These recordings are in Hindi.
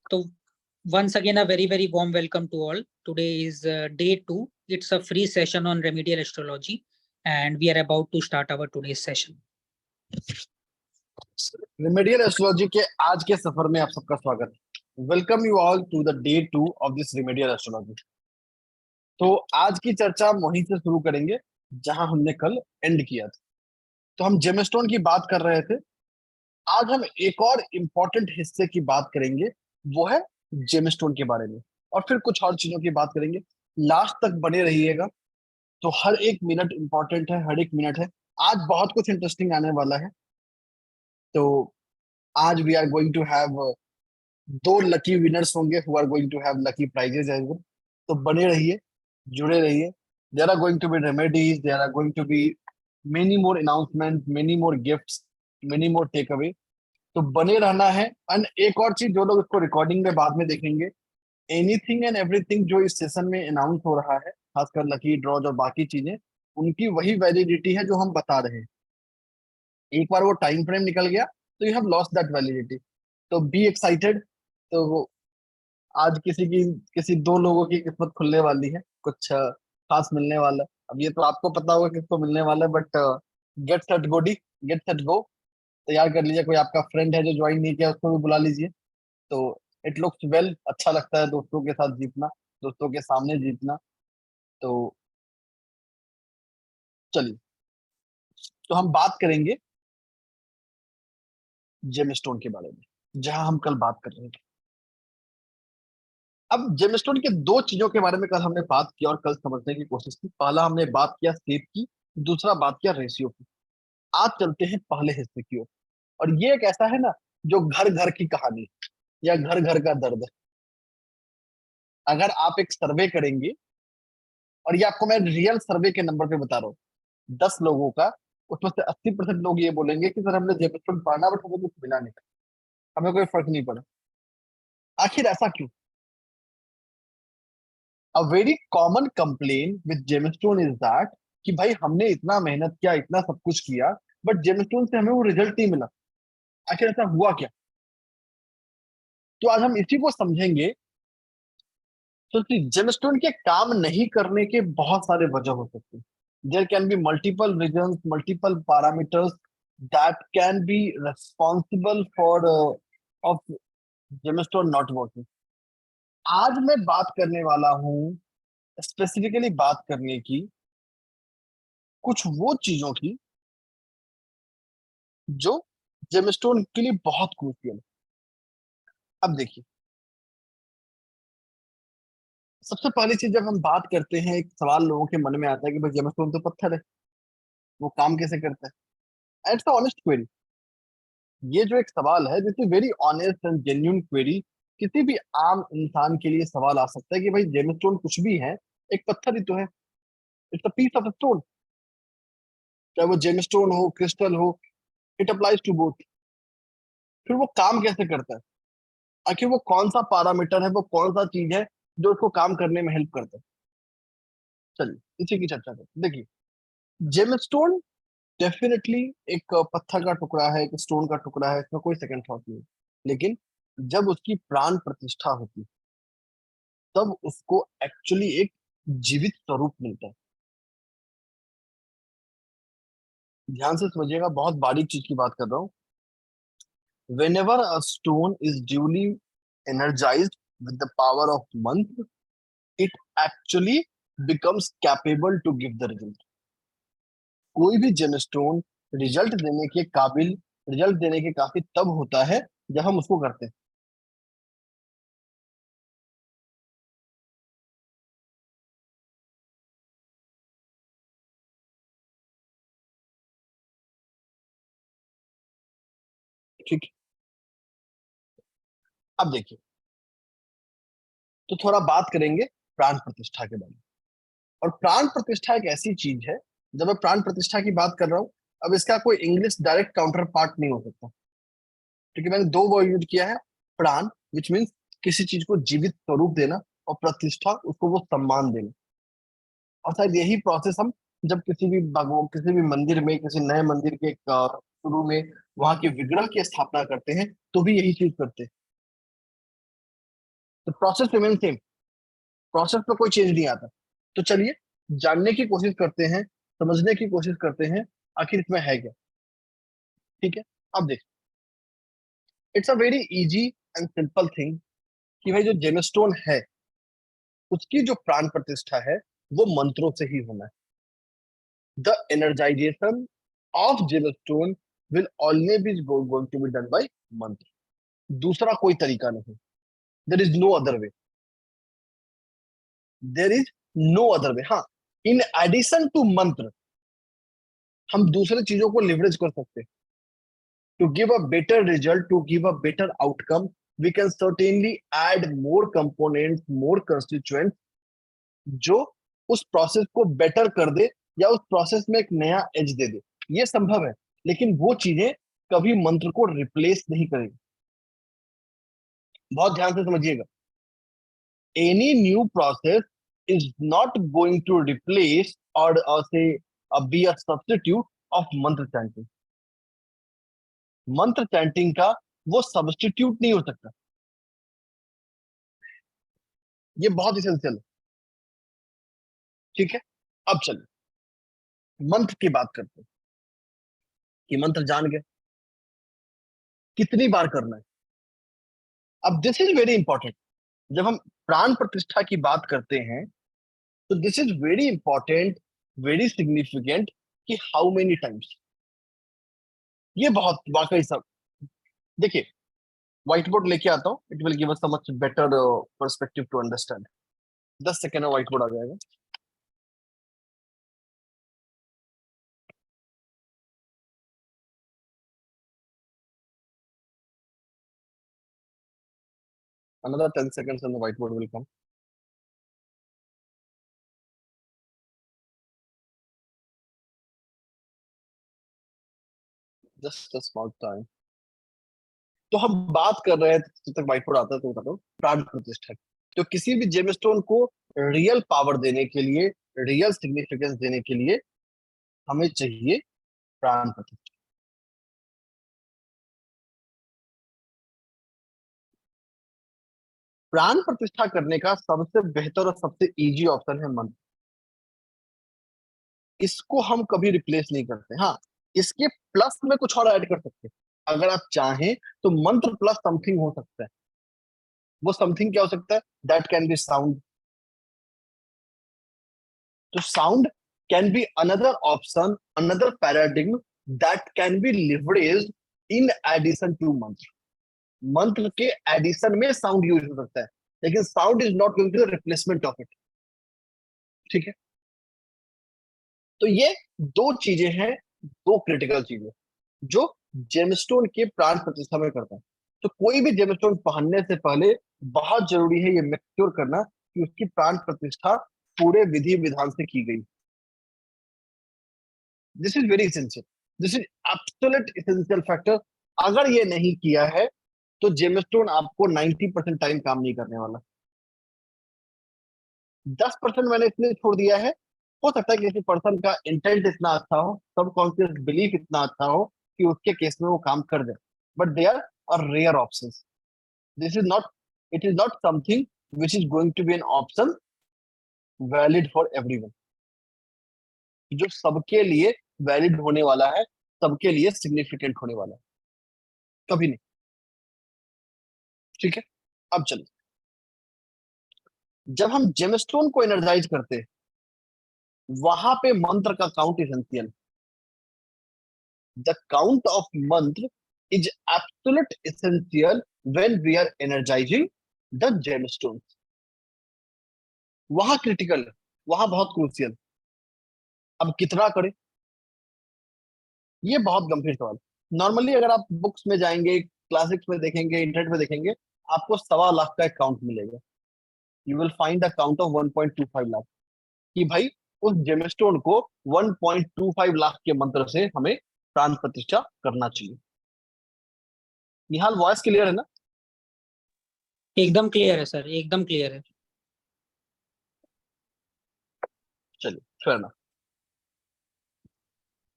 So once again, a very warm welcome to all. Today is day 2. It's a free session on remedial astrology, and we are about to start our today's session. Remedial astrology के आज के सफर में आप सबका स्वागत है। Welcome you all to the day 2 of this remedial astrology. तो आज की चर्चा हम वहीं से शुरू करेंगे जहां हमने कल एंड किया था। तो हम जेमस्टोन की बात कर रहे थे। आज हम एक और इम्पोर्टेंट हिस्से की बात करेंगे, वो है जेमस्टोन के बारे में, और फिर कुछ और चीजों की बात करेंगे। लास्ट तक बने रहिएगा। तो हर एक मिनट इंपॉर्टेंट है, हर एक मिनट है। आज बहुत कुछ इंटरेस्टिंग आने वाला है। तो आज we are going to have दो लकी विनर्स होंगे who are going to have lucky prizes as well. तो बने रहिए, जुड़े रहिए। There are going to be remedies, there are going to be many more announcement, many more gifts, many more take away. तो बने रहना है। एंड एक और चीज, जो लोग इसको रिकॉर्डिंग में बाद में देखेंगे, एनीथिंग एंड एवरीथिंग जो इस सेशन में अनाउंस हो रहा है, खासकर लकी ड्रॉज और बाकी चीजें, उनकी वही वैलिडिटी है जो हम बता रहे हैं। एक बार वो टाइम फ्रेम निकल गया तो you have lost that validity. तो बी एक्साइटेड। तो वो आज किसी दो लोगों की किस्मत खुलने वाली है, कुछ खास मिलने वाला है। अब ये तो आपको पता होगा किसको मिलने वाला है, बट गेट सेट गोडी, गेट सेट गो। तैयार कर लीजिए। कोई आपका फ्रेंड है जो ज्वाइन नहीं किया, उसको भी बुला लीजिए। तो इट लुक्स वेल, अच्छा लगता है दोस्तों के साथ जीतना, दोस्तों के सामने जीतना। तो चलिए, तो हम बात करेंगे जेमस्टोन के बारे में, जहां हम कल बात कर रहे थे। अब जेमस्टोन के दो चीजों के बारे में कल हमने बात की और कल समझने की कोशिश की। पहला हमने बात किया शेप की, दूसरा बात किया रेशियो की। आज चलते हैं पहले हिस्से की ओर। और ये एक ऐसा है ना, जो घर घर की कहानी या घर घर का दर्द है। अगर आप एक सर्वे करेंगे, और ये आपको मैं रियल सर्वे के नंबर पे बता रहा हूँ, 10 लोगों का, उसमें से 80% लोग ये बोलेंगे कि सर हमने जेमस्टोन पढ़ा बट हमें कुछ मिला नहीं, हमें कोई फर्क नहीं पड़ा। आखिर ऐसा क्यों? A very common complain with gemstone is that कि भाई हमने इतना मेहनत किया, इतना सब कुछ किया, बट जेमस्टोन से हमें वो रिजल्ट नहीं मिला। आखिर ऐसा हुआ क्या? तो आज हम इसी को समझेंगे। तो जेमस्टोन के काम नहीं करने के बहुत सारे वजह हो सकते हैं। There can be multiple reasons, multiple parameters that can be responsible for of gemstone not working. आज मैं बात करने वाला हूँ, स्पेसिफिकली बात करने की कुछ वो चीजों की जो जेमस्टोन के लिए बहुत क्रूशियल है। अब देखिए, सबसे पहली चीज, जब हम बात करते हैं, एक सवाल लोगों के मन में आता है कि भाई जेमस्टोन तो पत्थर है, वो काम कैसे करता है? It's honest query. ये जो एक सवाल है, this is very honest and genuine query. किसी भी आम इंसान के लिए सवाल आ सकता है कि भाई जेमस्टोन कुछ भी है, एक पत्थर ही तो है। It's a piece of stone. चाहे वो जेमस्टोन हो, क्रिस्टल हो, इट अप्लाइज टू बोथ। फिर वो काम कैसे करता है? आखिर वो कौन सा पैरामीटर है, वो कौन सा चीज है जो उसको काम करने में हेल्प करता है? चलिए इसी की चर्चा करते हैं। देखिए, जेमस्टोन डेफिनेटली एक पत्थर का टुकड़ा है, एक स्टोन का टुकड़ा है, इसमें कोई सेकंड थॉट नहीं है। लेकिन जब उसकी प्राण प्रतिष्ठा होती है, तब उसको एक्चुअली एक जीवित स्वरूप मिलता है। ध्यान से समझिएगा, बहुत बारीक चीज की बात कर रहा हूँ। whenever a stone is duly energized with the power of mantra, it actually becomes capable to give the result. कोई भी जेमस्टोन रिजल्ट देने के काबिल, रिजल्ट देने के काफी तब होता है जब हम उसको करते हैं। ठीक है? अब देखिए, तो थोड़ा बात करेंगे प्राण प्रतिष्ठा के बारे में। और प्राण प्रतिष्ठा एक ऐसी चीज है, जब मैं प्राण प्रतिष्ठा की बात कर रहा हूँ, अब इसका कोई इंग्लिश डायरेक्ट काउंटर पार्ट नहीं हो सकता, क्योंकि मैंने दो वर्ड यूज किया है। प्राण विच मीन्स किसी चीज को जीवित स्वरूप देना, और प्रतिष्ठा उसको वो सम्मान देना। और शायद यही प्रोसेस हम जब किसी भी भगवान, किसी भी मंदिर में, किसी नए मंदिर के शुरू में वहां के विग्रह की स्थापना करते हैं, तो भी यही चीज करते हैं। तो प्रोसेस रिमेन सेम, प्रोसेस में कोई चेंज नहीं आता। तो चलिए जानने की कोशिश करते हैं, समझने की कोशिश करते हैं आखिर इसमें है क्या। ठीक है, अब देखिए, it's a very easy and simple thing कि भाई जो जेमस्टोन है उसकी जो प्राण प्रतिष्ठा है वो मंत्रों से ही होना है। The energization of gemstone will always going to be done by mantra. दूसरा कोई तरीका नहीं, there is no other way, there is no other way. हाँ, इन एडिशन टू मंत्र हम दूसरे चीजों को लिवरेज कर सकते हैं। To give a better result, to give a better outcome, we can certainly add more components, more constituents जो उस प्रोसेस को बेटर कर दे या उस प्रोसेस में एक नया एज दे दे। ये संभव है, लेकिन वो चीजें कभी मंत्र को रिप्लेस नहीं करेगी। बहुत ध्यान से समझिएगा, any new process is not going to replace or say be a substitute of mantra chanting। मंत्र चैंटिंग का वो सब्स्टिट्यूट नहीं हो सकता। ये बहुत इसेंशियल है। ठीक है, अब चलिए मंत्र की बात करते हैं कि मंत्र जान गए, कितनी बार करना है। अब दिस इज वेरी इंपॉर्टेंट, जब हम प्राण प्रतिष्ठा की बात करते हैं तो this is very important, very significant कि हाउ मेनी टाइम्स। ये बहुत वाकई सब, देखिए व्हाइट बोर्ड लेके आता हूँ, it will give us a much better perspective to understand. 10 second में व्हाइट बोर्ड आ जाएगा। Another 10 seconds and the whiteboard will come. Just a small time. तो हम बात कर रहे हैं, जब तक व्हाइट बोर्ड आता है तो बता दो, प्राण प्रतिष्ठा। तो किसी भी जेमस्टोन को रियल पावर देने के लिए, रियल सिग्निफिकेंस देने के लिए हमें चाहिए प्राण प्रतिष्ठा। प्राण प्रतिष्ठा करने का सबसे बेहतर और सबसे इजी ऑप्शन है मंत्र। इसको हम कभी रिप्लेस नहीं करते। हाँ, इसके प्लस में कुछ और ऐड कर सकते हैं अगर आप चाहें तो। मंत्र प्लस समथिंग हो सकता है। वो समथिंग क्या हो सकता है? That can be sound. तो sound can be another option, another paradigm that can be leveraged in addition to mantra. मंत्र के एडिशन में साउंड यूज हो सकता है, लेकिन sound is not going to the replacement of it. ठीक है, तो ये दो चीजें हैं, दो क्रिटिकल चीजें जो जेमस्टोन के प्राण प्रतिष्ठा में करता है। तो कोई भी जेमस्टोन पहनने से पहले बहुत जरूरी है ये मेक श्योर करना कि उसकी प्राण प्रतिष्ठा पूरे विधि विधान से की गई। This is very essential, this is absolute essential factor. अगर ये नहीं किया है तो जेमस्टोन आपको 90% टाइम काम नहीं करने वाला। 10% मैंने इसलिए छोड़ दिया है, हो सकता है कि किसी पर्सन का इंटेंट इतना अच्छा हो, सबकॉन्शियस बिलीफ इतना अच्छा हो कि उसके केस में वो काम कर दे, but they are rare option. This is not, it is not something which is going to be an option valid for everyone, जो सबके लिए वैलिड होने वाला है, सबके लिए सिग्निफिकेंट होने वाला है, कभी नहीं। ठीक है, अब चलिए, जब हम जेमस्टोन को एनर्जाइज करते हैं वहां पे मंत्र का count essential. The count of मंत्र is absolute essential when we are energizing the gemstones। वहां क्रिटिकल है, वहां बहुत क्रूशियल। अब कितना करें, ये बहुत गंभीर सवाल। नॉर्मली अगर आप बुक्स में जाएंगे, क्लासिक्स में देखेंगे, इंटरनेट में देखेंगे, आपको 1.25 लाख का एक काउंट मिलेगा। You will find the count of 1.25 lakh कि भाई उस जेमस्टोन को 1.25 लाख के मंत्र से हमें प्राण प्रतिष्ठा करना चाहिए। निहाल, वॉइस क्लियर है ना? एकदम क्लियर है सर, एकदम क्लियर है। चलिए, fair enough।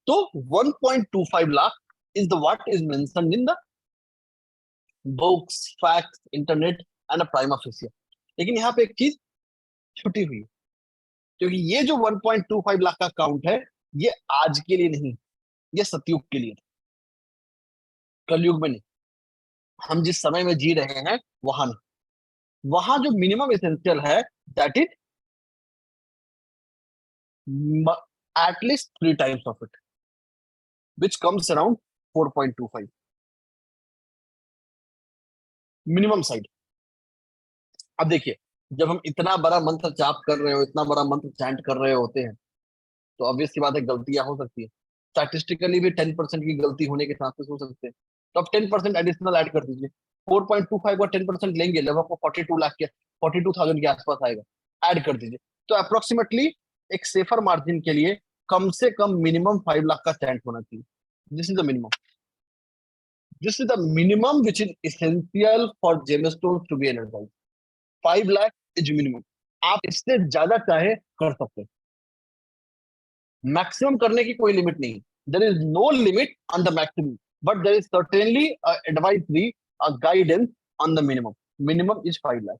तो 1.25 lakh is the what is mentioned in the books, facts, internet and a prima facie। लेकिन यहाँ पे एक चीज छुटी हुई है, क्योंकि ये जो 1.25 लाख का काउंट है, ये आज के लिए नहीं, ये सतयुग के लिए, कलयुग में नहीं। हम जिस समय में जी रहे हैं वहां नहीं। वहां जो मिनिमम एसेंशियल है, that is at least 3 times of it, which comes around 4.25 minimum side. अब देखिए, जब हम इतना बड़ा मंत्र जाप कर रहे हो, इतना बड़ा मंत्र चैंट कर रहे होते हैं, तो ऑब्वियस सी बात है, गलतियां हो सकती है। स्टैटिस्टिकली भी 10% की गलती होने के चांसेस हो सकते हैं। तो आप 10% एडिशनल ऐड कर दीजिए। 4.25 का 10% लेंगे, लगभग आपको 42 लाख के 42,000 के आसपास आएगा। ऐड कर दीजिए, तो अप्रोक्सीमेटली एक सेफर मार्जिन के लिए कम से कम मिनिमम 5 लाख का चैंट होना चाहिए। This is the minimum, this is the minimum which is essential for gemstone to be energise. 5 lakh is minimum. आप इससे ज्यादा चाहे कर सकते हैं, मैक्सिमम करने की कोई लिमिट नहीं। There is no limit on the maximum, but there is certainly advisory, guidance on the minimum. Minimum is 5 lakh.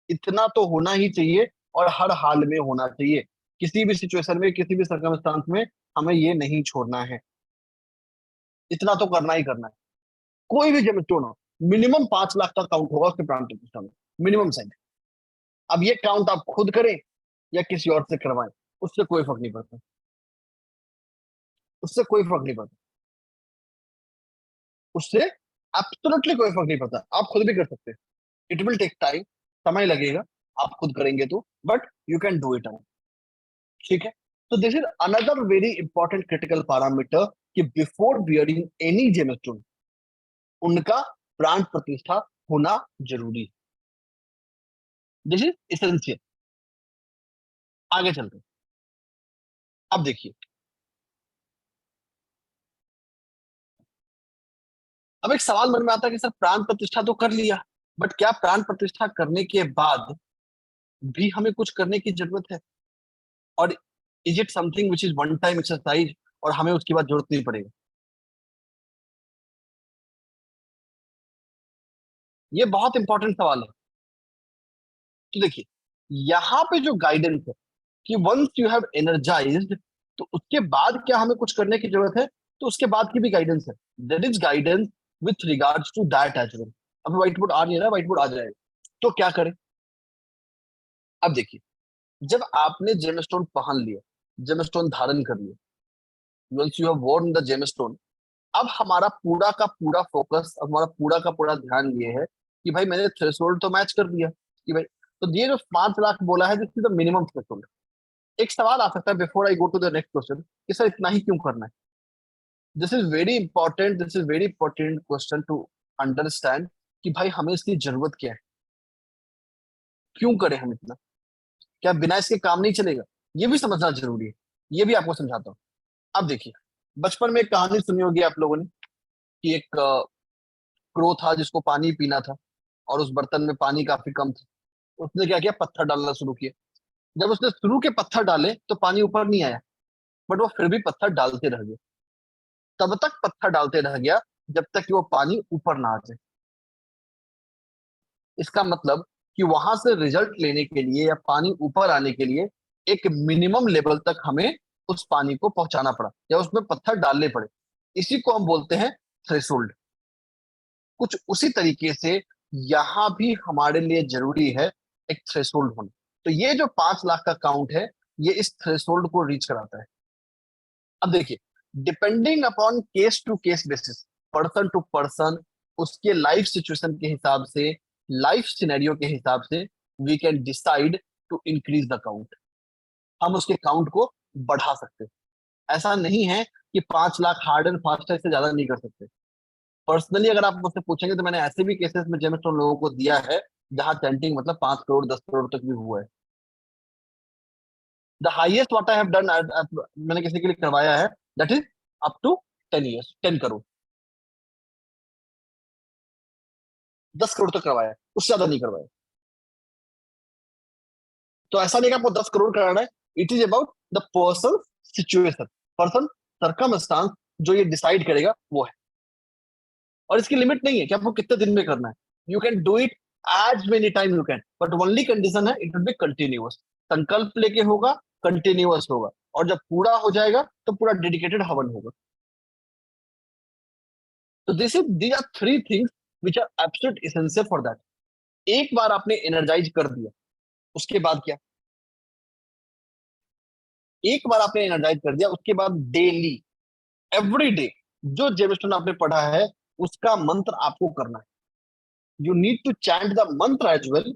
इतना तो होना ही चाहिए, और हर हाल में होना चाहिए। किसी भी सिचुएशन में, किसी भी सर्कमस्टांस में हमें ये नहीं छोड़ना है, इतना तो करना ही करना है। कोई भी जेमस्टोन हो, मिनिमम 5 लाख का काउंट होगा उसके प्राण प्रतिष्ठा में, मिनिमम साइड। अब ये काउंट आप खुद करें या किसी और से करवाएं, उससे कोई फर्क नहीं पड़ता, उससे कोई फर्क नहीं पड़ता, उससे एब्सोल्युटली कोई फर्क नहीं पड़ता। आप खुद भी कर सकते हैं। इट विल टेक टाइम, समय लगेगा, आप खुद करेंगे तो, but you can do it out. ठीक है। तो this is another very important critical parameter, कि बिफोर बियरिंग एनी जेमस्टोन उनका प्राण प्रतिष्ठा होना जरूरी है। This is essential. आगे चलते हैं। अब देखिए, अब एक सवाल मन में आता है कि सर प्राण प्रतिष्ठा तो कर लिया, बट क्या प्राण प्रतिष्ठा करने के बाद भी हमें कुछ करने की जरूरत है? और is it something which is one time exercise, और हमें उसके बाद जरूरत नहीं पड़ेगी? ये बहुत इंपॉर्टेंट सवाल है। तो देखिए, यहाँ पे जो गाइडेंस है कि वंस यू हैव एनर्जाइज्ड, तो उसके बाद क्या हमें कुछ करने की जरूरत है? तो उसके बाद की भी गाइडेंस है। That is guidance with regards to that as well. अब व्हाइट बोर्ड आ नहीं रहा, व्हाइट बोर्ड आ जाएगा। तो क्या करें? अब देखिए, जब आपने जेमस्टोन पहन लिया, जेमस्टोन धारण कर लिया, once you have worn the gemstone, अब हमारा पूरा का पूरा फोकस, हमारा पूरा का पूरा ध्यान ये है कि भाई मैंने थ्रेशोल्ड तो मैच कर दिया, कि भाई, तो ये जो 5 लाख बोला है, this is the minimum threshold. एक सवाल आ सकता है before I go to the next question, कि सर इतना ही क्यों करना है? This is very important, this is very important question to understand, कि भाई हमें इसकी जरूरत क्या है, क्यों करें हम इतना, क्या बिना इसके काम नहीं चलेगा? ये भी समझना जरूरी है। ये भी आपको समझाता हूँ। अब देखिए, बचपन में एक कहानी सुनी होगी आप लोगों ने, कि एक क्रो था जिसको पानी पीना था, और उस बर्तन में पानी काफी कम था। उसने क्या किया, पत्थर डालना शुरू किया। जब उसने शुरू के पत्थर डाले तो पानी ऊपर नहीं आया, बट वो फिर भी पत्थर डालते रह गया। तब तक पत्थर डालते रह गया जब तक कि वो पानी ऊपर ना आ जाए। इसका मतलब कि वहां से रिजल्ट लेने के लिए या पानी ऊपर आने के लिए एक मिनिमम लेवल तक हमें उस पानी को पहुंचाना पड़ा, या उसमें पत्थर डालने पड़े। इसी को हम बोलते हैं थ्रेशोल्ड। कुछ उसी तरीके से यहाँ भी हमारे लिए जरूरी है एक थ्रेशोल्ड होना। तो ये जो 5 लाख का काउंट है, ये इस थ्रेशोल्ड को रीच कराता है। अब देखिए, depending upon case to case basis, person to person, उसके लाइफ सिचुएशन के हिसाब से, लाइफ सिनेरियो के हिसाब से, we can decide to increase the count. हम उसके काउंट को बढ़ा सकते हैं। ऐसा नहीं है कि 5 लाख हार्ड एंड फास्ट है, इससे ज्यादा नहीं कर सकते। पर्सनली अगर आप मुझसे पूछेंगे तो मैंने ऐसे भी केसेस में जेमस्टोन लोगों को दिया है, जहां चैंटिंग मतलब 5 करोड़ 10 करोड़ तक भी हुआ है। The highest what I have done, मैंने किसी के लिए करवाया है, that is up to 10 years, 10 crore, 10 crore तक करवाया है, उससे ज्यादा नहीं करवाया। तो ऐसा नहीं कि आपको 10 करोड़ कराना है। It is about the person situation, person circumstance, जो ये डिसाइड करेगा वो है। और इसकी लिमिट नहीं है कि आपको कितने दिन में करना है। You can do it as many time you can, but only condition है इट विल बी कंटिन्यूअस। संकल्प लेके होगा, कंटिन्यूअस होगा, और जब पूरा हो जाएगा तो पूरा डेडिकेटेड हवन होगा। तो these are three things which are absolute essential for that. एक बार आपने एनर्जाइज कर दिया, उसके बाद क्या? एक बार आपने एनर्जाइज कर दिया, उसके बाद डेली, एवरी डे जो जेमस्टोन आपने पढ़ा है उसका मंत्र आपको करना है। You need to chant the mantra as well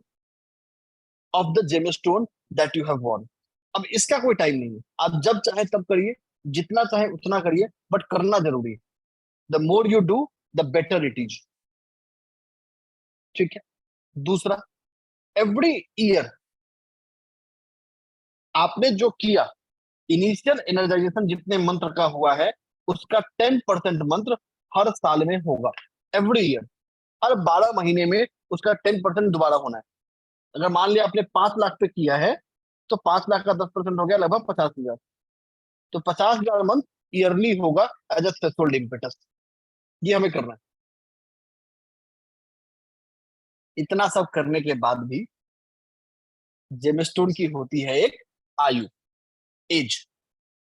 of the gemstone that you have won. अब इसका कोई टाइम नहीं है, आप जब चाहे तब करिए, जितना चाहे उतना करिए, बट करना जरूरी है। The more you do the better it is. ठीक है। दूसरा, एवरी ईयर आपने जो किया, इनिशियल एनर्जाइजेशन जितने मंत्र का हुआ है उसका 10% मंत्र हर साल में होगा। एवरी ईयर, हर 12 महीने में उसका 10% दोबारा होना है। अगर मान लिया आपने 5 लाख पे किया है, तो 5 लाख का 10% हो गया लगभग 50,000। तो 50,000 मंथ ईयरली होगा एज अ थ्रेशोल्ड इम्पेटस। ये हमें करना है। इतना सब करने के बाद भी जेमस्टोन की होती है एक आयु, एज।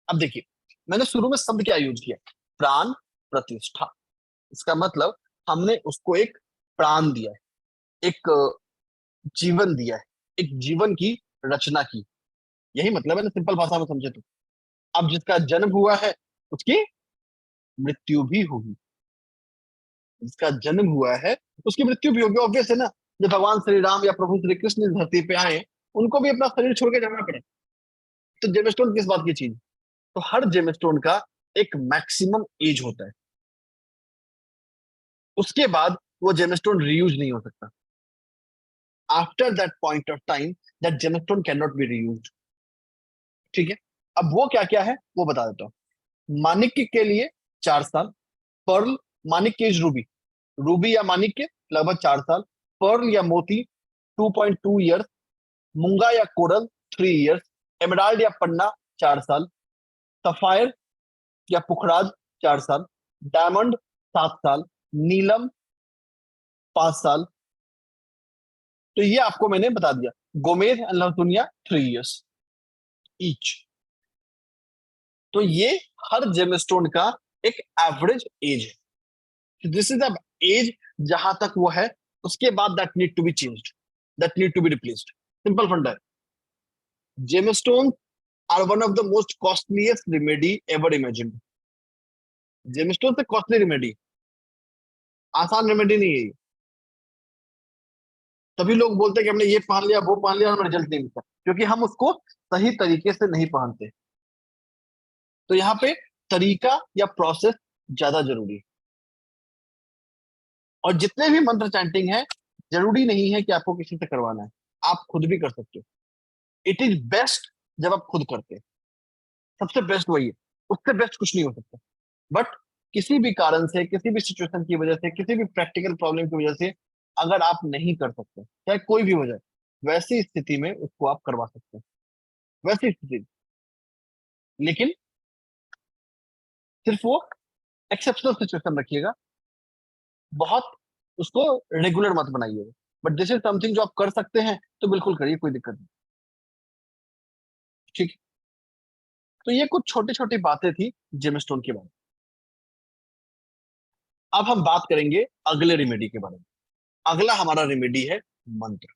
अब देखिए, मैंने शुरू में शब्द क्या यूज किया? प्राण प्रतिष्ठा। इसका मतलब हमने उसको एक प्राण दिया है, एक जीवन दिया है, एक जीवन की रचना की। यही मतलब है ना, सिंपल भाषा में समझे तो। अब जिसका जन्म हुआ है उसकी मृत्यु भी होगी। जिसका जन्म हुआ है उसकी मृत्यु भी होगी, ऑब्वियस है ना। जब भगवान श्री राम या प्रभु श्री कृष्ण इस धरती पे आए, उनको भी अपना शरीर छोड़ के जाना पड़ा। तो जेमस्टोन किस बात की चीज? तो हर जेमस्टोन का एक मैक्सिमम एज होता है, उसके बाद वो जेमस्टोन रीयूज नहीं हो सकता। After that point of time that gemstone can not be reuse. ठीक है। अब वो क्या क्या है वो बता देता हूँ। माणिक्य के लिए 4 साल, पर्ल, माणिक्य इज रूबी, रूबी या माणिक्य लगभग 4 साल, पर्ल या मोती 2.2 ईयर्स, मूंगा या कोरल 3 ईयर्स, एमराल्ड या पन्ना 4 साल, सफायर या पुखराज 4 साल, डायमंड 7 साल, नीलम 5 साल। तो ये आपको मैंने बता दिया। गोमेद एंड लहसुनिया 3 ईयर्स ईच। तो ये हर जेमस्टोन का एक एवरेज एज है। दिस इज द एज जहां तक वो है, उसके बाद that need to be changed, that need to be replaced. Simple फंडा है। Gemstone are one of the most costliest remedy ever imagined. Gemstone से कॉस्टली रेमेडी, आसान रेमेडी नहीं है ये। तभी लोग बोलते हैं कि हमने ये पहन लिया वो पहन लिया, हमें रिजल्ट नहीं मिलता, क्योंकि हम उसको सही तरीके से नहीं पहनते। तो यहाँ पे तरीका या प्रोसेस ज्यादा जरूरी है। और जितने भी मंत्र चैंटिंग है, जरूरी नहीं है कि आपको किसी से करवाना है, आप खुद भी कर सकते हो। इट इज बेस्ट जब आप खुद करते हैं, सबसे बेस्ट वही है, उससे बेस्ट कुछ नहीं हो सकता। बट किसी भी कारण से, किसी भी सिचुएशन की वजह से, किसी भी प्रैक्टिकल प्रॉब्लम की वजह से अगर आप नहीं कर सकते, चाहे कोई भी वजह, वैसी स्थिति में उसको आप करवा सकते हैं, वैसी स्थिति में। लेकिन सिर्फ वो एक्सेप्शनल सिचुएशन रखिएगा, बहुत उसको रेगुलर मत बनाइएगा। बट दिस इज समथिंग जो आप कर सकते हैं तो बिल्कुल करिए, कोई दिक्कत नहीं। ठीक है। तो ये कुछ छोटी छोटी बातें थी जेमस्टोन के बारे में। अब हम बात करेंगे अगले रेमेडी के बारे में। अगला हमारा रेमेडी है मंत्र।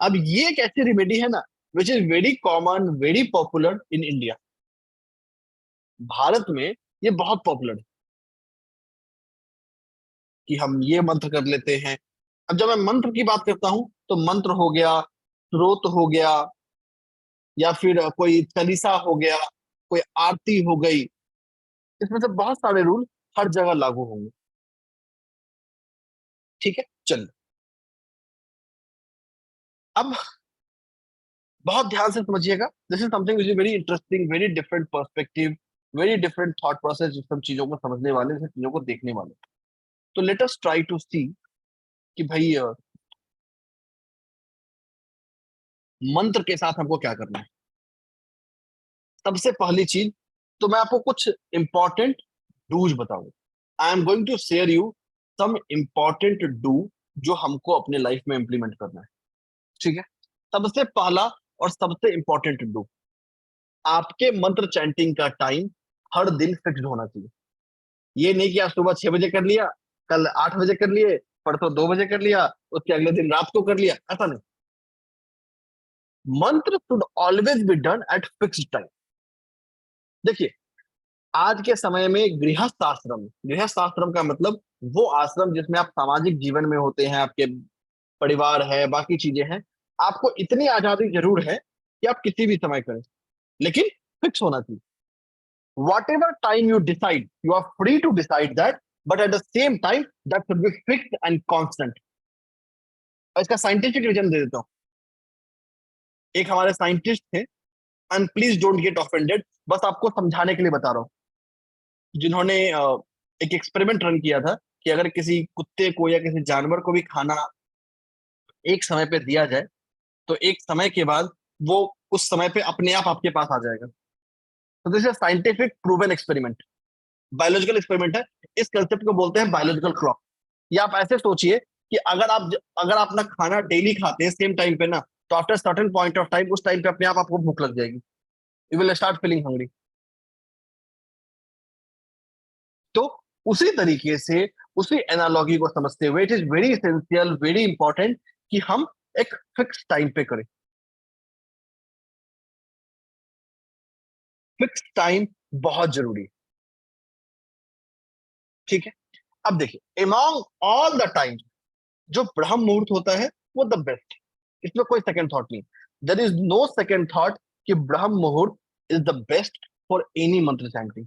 अब ये एक ऐसी रेमेडी है ना विच is very common, very popular in India. Bharat में ये बहुत पॉपुलर है कि हम ये मंत्र कर लेते हैं। अब जब मैं मंत्र की बात करता हूं तो मंत्र हो गया, स्रोत हो गया, या फिर कोई चालीसा हो गया, कोई आरती हो गई। इसमें से बहुत सारे रूल हर जगह लागू होंगे। ठीक है, चलिए। अब बहुत ध्यान से समझिएगा, this is something which is very interesting, very different perspective, very different thought process, सब चीजों को समझने वाले, सब चीजों को देखने वाले। तो लेट अस ट्राई टू सी कि भाई मंत्र के साथ हमको क्या करना है। सबसे पहली चीज, तो मैं आपको कुछ इंपॉर्टेंट डूज बताऊंगा। I am going to share you some important do जो हमको अपने लाइफ में इंप्लीमेंट करना है। ठीक है, सबसे पहला और सबसे इंपॉर्टेंट डू, आपके मंत्र चैंटिंग का टाइम हर दिन फिक्स होना चाहिए। ये नहीं कि आप सुबह 6 बजे कर लिया, कल 8 बजे कर लिए, परसों 2 बजे कर लिया, उसके अगले दिन रात को कर लिया, ऐसा नहीं। मंत्र should always be done at fixed time. देखिए, आज के समय में गृहस्थ आश्रम का मतलब वो आश्रम जिसमें आप सामाजिक जीवन में होते हैं, आपके परिवार है, बाकी चीजें हैं, आपको इतनी आजादी जरूर है कि आप किसी भी समय करें, लेकिन फिक्स होना चाहिए। whatever time you decide, you are free to decide that, but at the same time that should be fixed and constant। और इसका साइंटिफिक रीजन दे देता हूँ। एक हमारे साइंटिस्ट थे, and please don't get offended, बस आपको समझाने के लिए बता रहा हूँ, जिन्होंने एक एक्सपेरिमेंट रन किया था कि अगर किसी कुत्ते को या किसी जानवर को भी खाना एक समय पे दिया जाए, तो एक समय के बाद वो उस समय पे अपने आप आपके पास आ जाएगा। तो this is scientific proven experiment, biological experiment है। इस कंसेप्ट को बोलते हैं बायोलॉजिकल क्लॉक। या आप ऐसे सोचिए कि अगर आप अपना खाना डेली खाते हैं सेम टाइम पे ना, तो after certain point of time, उस टाइम पे अपने आप आपको भूख लग जाएगी, you will start feeling hungry. तो उसी तरीके से, उसी एनालॉजी को समझते हुए, it is very essential, very important कि हम एक फिक्स टाइम पे करें। फिक्स टाइम बहुत जरूरी है। ठीक है, अब देखिए, अमॉन्ग ऑल द टाइम जो ब्रह्म मुहूर्त होता है वो द बेस्ट, इसमें कोई सेकंड थॉट नहीं। There is no second thought कि ब्रह्म मुहूर्त is the best for any mantra chanting,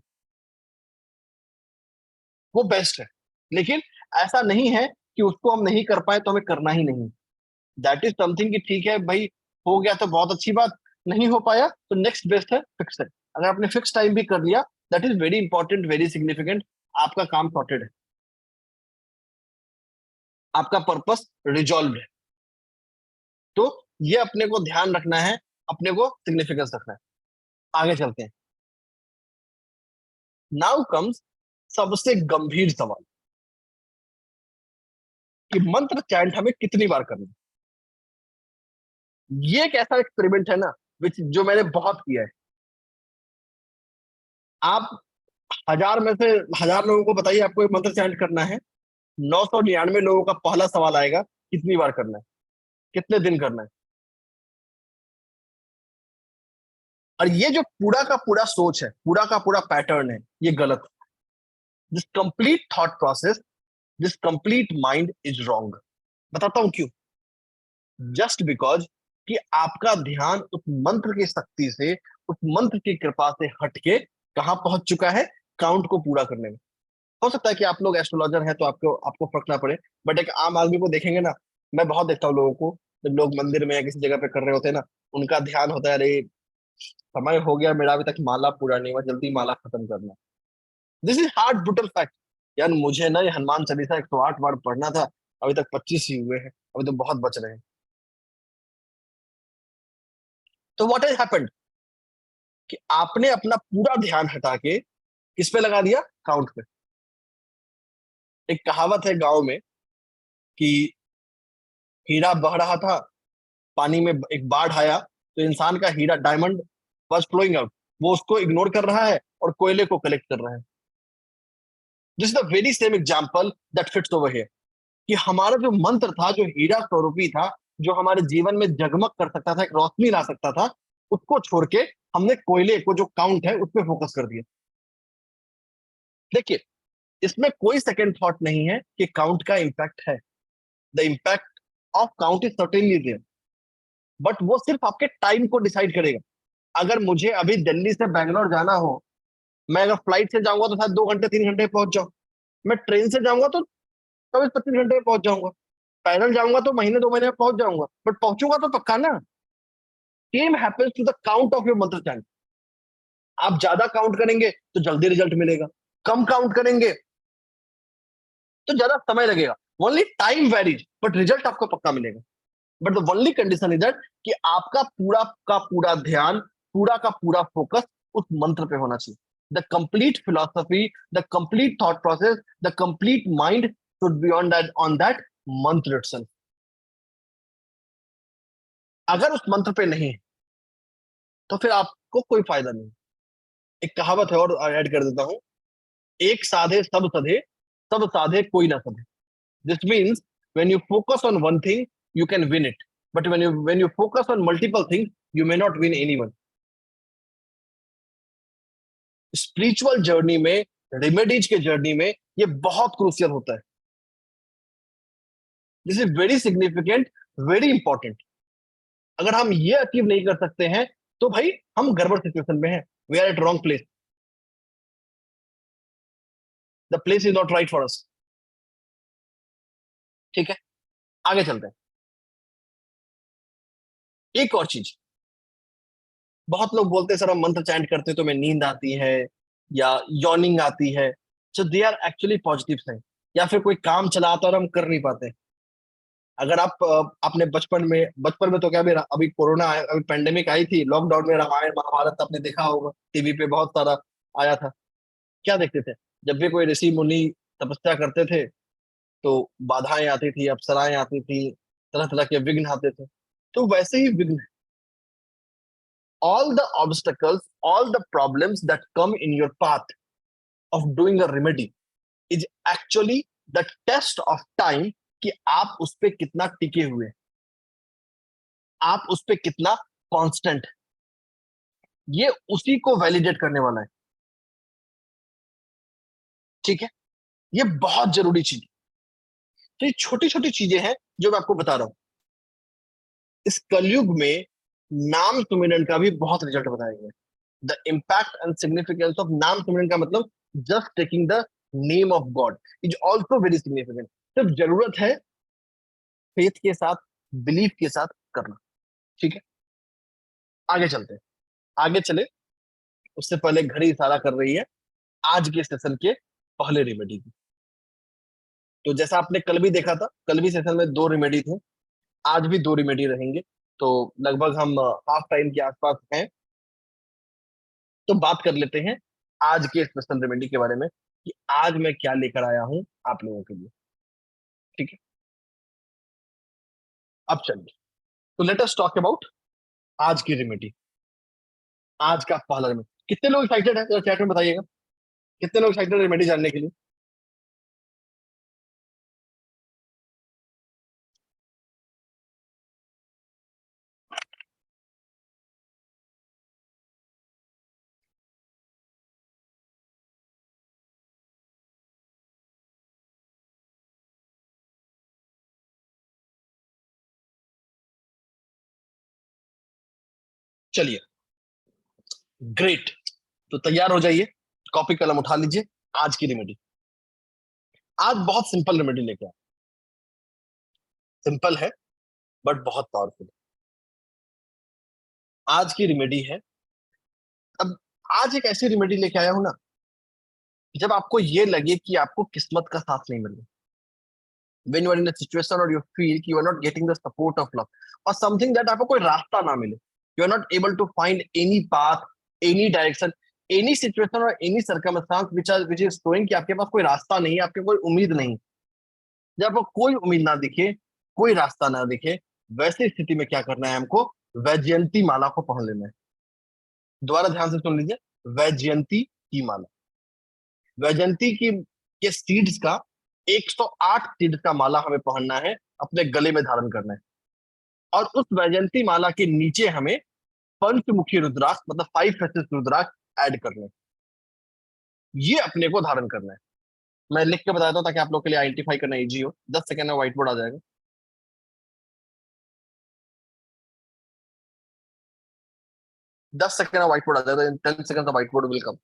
वो बेस्ट है। लेकिन ऐसा नहीं है कि उसको हम नहीं कर पाए तो हमें करना ही नहीं। दैट इज समथिंग कि ठीक है भाई, हो गया तो बहुत अच्छी बात, नहीं हो पाया तो नेक्स्ट बेस्ट है फिक्स है। अगर आपने फिक्स टाइम भी कर लिया, that is very important, very significant, आपका काम सॉर्टेड है, आपका पर्पस रिजॉल्व है। तो ये अपने को ध्यान रखना है, अपने को सिग्निफिकेंस रखना है। आगे चलते हैं। नाउ कम्स सबसे गंभीर सवाल कि मंत्र चैंट हमें कितनी बार करना है। ये एक ऐसा एक्सपेरिमेंट है ना, जो मैंने बहुत किया है। आप 1000 में से 1000 लोगों को बताइए आपको एक मंत्र चैंट करना है, 999 लोगों का पहला सवाल आएगा कितनी बार करना है, कितने दिन करना है। और ये जो पूरा का पूरा सोच है, पूरा का पूरा पैटर्न है, ये गलत है। This complete thought process, this complete mind is wrong. बताता हूं क्यों। जस्ट बिकॉज कि आपका ध्यान उस मंत्र की शक्ति से, उस मंत्र की कृपा से हटके कहां पहुंच चुका है, काउंट को पूरा करने में। हो सकता है कि आप लोग एस्ट्रोलॉजर हैं तो आपको आपको फर्क ना पड़े, बट एक आम आदमी को देखेंगे ना, मैं बहुत देखता हूँ लोगों को, जब लोग मंदिर में या किसी जगह पे कर रहे होते हैं ना, उनका ध्यान होता है, अरे समय हो गया मेरा, अभी तक माला पूरा नहीं हुआ, जल्दी माला खत्म करना। This is hard brutal fact. यार मुझे ना ये हनुमान चालीसा 108 बार पढ़ना था, अभी तक 25 ही हुए हैं, अभी तो बहुत बच रहे हैं। तो व्हाट हैज हैपेंड कि आपने अपना पूरा ध्यान हटा के किस पे लगा दिया, काउंट पे। एक कहावत है गांव में कि हीरा बह रहा था, पानी में एक बाढ़ आया, तो इंसान का हीरा डायमंड वाज फ्लोइंग आउट, वो उसको इग्नोर कर रहा है और कोयले को कलेक्ट कर रहा है। This is the very same example that fits over here, कि हमारा जो मंत्र था, जो हीरा स्वरूपी था, जो हमारे जीवन में जगमग कर सकता था, एक रोशनी ला सकता था, उसको छोड़ के हमने कोयले को, जो काउंट है, उस पर फोकस कर दिया। देखिए, इसमें कोई सेकंड थॉट नहीं है कि काउंट का इंपैक्ट है। The impact of count is certainly there, but वो सिर्फ आपके टाइम को डिसाइड करेगा। अगर मुझे अभी दिल्ली से बैंगलोर जाना हो, मैं अगर फ्लाइट से जाऊंगा तो शायद 2 घंटे 3 घंटे में पहुंच जाऊं, मैं ट्रेन से जाऊंगा तो 24-25 घंटे में पहुंच जाऊंगा, पैदल जाऊंगा तो महीने 2 महीने में पहुंच जाऊंगा, बट पहुंचूंगा तो पक्का ना। Same happens to the count of your mantra chant. आप ज्यादा काउंट करेंगे तो जल्दी रिजल्ट मिलेगा, कम काउंट करेंगे तो ज्यादा समय लगेगा। Only time varies, but result आपको पक्का मिलेगा। But the only condition is that कि आपका पूरा का पूरा ध्यान, पूरा का पूरा फोकस उस मंत्र पे होना चाहिए। The complete philosophy, the complete thought process, the complete mind should be on that मंत्र इटसेल्फ। अगर उस मंत्र पे नहीं है, तो फिर आपको कोई फायदा नहीं। एक कहावत है और ऐड कर देता हूं, एक साधे सब साधे कोई ना सधे। This means when you focus on one thing you can win it, but when you focus on multiple things you may not win anyone. Spiritual journey में, रेमेडीज के जर्नी में ये बहुत क्रूशियल होता है। This is very significant, very important. अगर हम ये अचीव नहीं कर सकते हैं तो भाई हम गड़बड़ सिचुएशन में हैं। We are at wrong place, the place is not right for us. ठीक है, आगे चलते हैं। एक और चीज, बहुत लोग बोलते हैं सर हम मंत्र चैंट करते हैं तो हमें नींद आती है या यॉर्निंग आती है। सो दे आर एक्चुअली पॉजिटिव है, या फिर कोई काम चला आता है और हम कर नहीं पाते। अगर आप अपने बचपन में तो क्या, अभी कोरोना आया, अभी पेंडेमिक आई थी, लॉकडाउन में रामायण महाभारत आपने देखा होगा, टीवी पे बहुत सारा आया था। क्या देखते थे? जब भी कोई ऋषि मुनि तपस्या करते थे तो बाधाएं आती थी, अप्सराएं आती थी, तरह तरह के विघ्न आते थे। तो वैसे ही विघ्न, all the obstacles, all the problems that come in your path of doing a remedy is actually the test of time कि आप उस पे कितना टिके हुए, आप उस पे कितना कांस्टेंट। ये उसी को वैलिडेट करने वाला है। ठीक है, ये बहुत जरूरी चीज। तो ये छोटी छोटी चीजें हैं जो मैं आपको बता रहा हूं। इस कलयुग में नाम सुमिरन का भी बहुत रिजल्ट बताया गया है। The impact and significance of नाम सिमरन का मतलब just taking the name of God is also very significant. सिर्फ जरूरत है फेथ के साथ, बिलीफ के साथ करना। ठीक है, आगे चलते हैं। आगे चले उससे पहले घड़ी इशारा कर रही है आज के सेशन के पहले रेमेडी की। तो जैसा आपने कल भी देखा था, कल भी सेशन में दो रेमेडी थे, आज भी दो रेमेडी रहेंगे। तो लगभग हम हाफ टाइम के आसपास हैं। तो बात कर लेते हैं आज के स्पेशल रेमेडी के बारे में कि आज मैं क्या लेकर आया हूं आप लोगों के लिए। ठीक है, अब चलिए, तो लेट अस टॉक अबाउट आज की रेमेडी, आज का पहला रेमेडी। कितने लोग एक्साइटेड है, चैट में बताइएगा, कितने लोग एक्साइटेड रेमेडी जानने के लिए। चलिए, ग्रेट। तो तैयार हो जाइए, कॉपी कलम उठा लीजिए। आज की रेमेडी, आज बहुत सिंपल रेमेडी लेके आए। सिंपल है बट बहुत पावरफुल। आज की रेमेडी है, अब आज एक ऐसी रेमेडी लेके आया हूं ना, जब आपको ये लगे कि आपको किस्मत का साथ नहीं मिल रहा, when you are in a situation or you feel कि you are not getting the support of love or something, that आपको कोई रास्ता ना मिले, you are not able to find any path, any direction, any situation or any circumstance which is showing कि आपके पास कोई रास्ता नहीं है, आपके कोई उम्मीद नहीं। जब आपको कोई उम्मीद ना दिखे, कोई रास्ता ना दिखे, वैसी स्थिति में क्या करना है हमको? वैजयंती माला को पढ़ लेना है। दोबारा ध्यान से सुन लीजिए, वैजयंती की माला, वैजयंती की के सीड्स का 108 सीड्स का माला हमें पहनना है, अपने गले में धारण करना है। और उस वैजयंती माला के नीचे हमें पंचमुखी रुद्राक्ष मतलब 5 फेसेस रुद्राक्ष ऐड करने हैं। ये अपने को धारण करना है। मैं लिख के बताता हूँ ताकि आप लोग के लिए आइडेंटिफाई करना इजी हो। 10 सेकंड में व्हाइट बोर्ड आ जाएगा। 10 सेकंड में व्हाइट बोर्ड आ जाएगा। 10 second white board will come.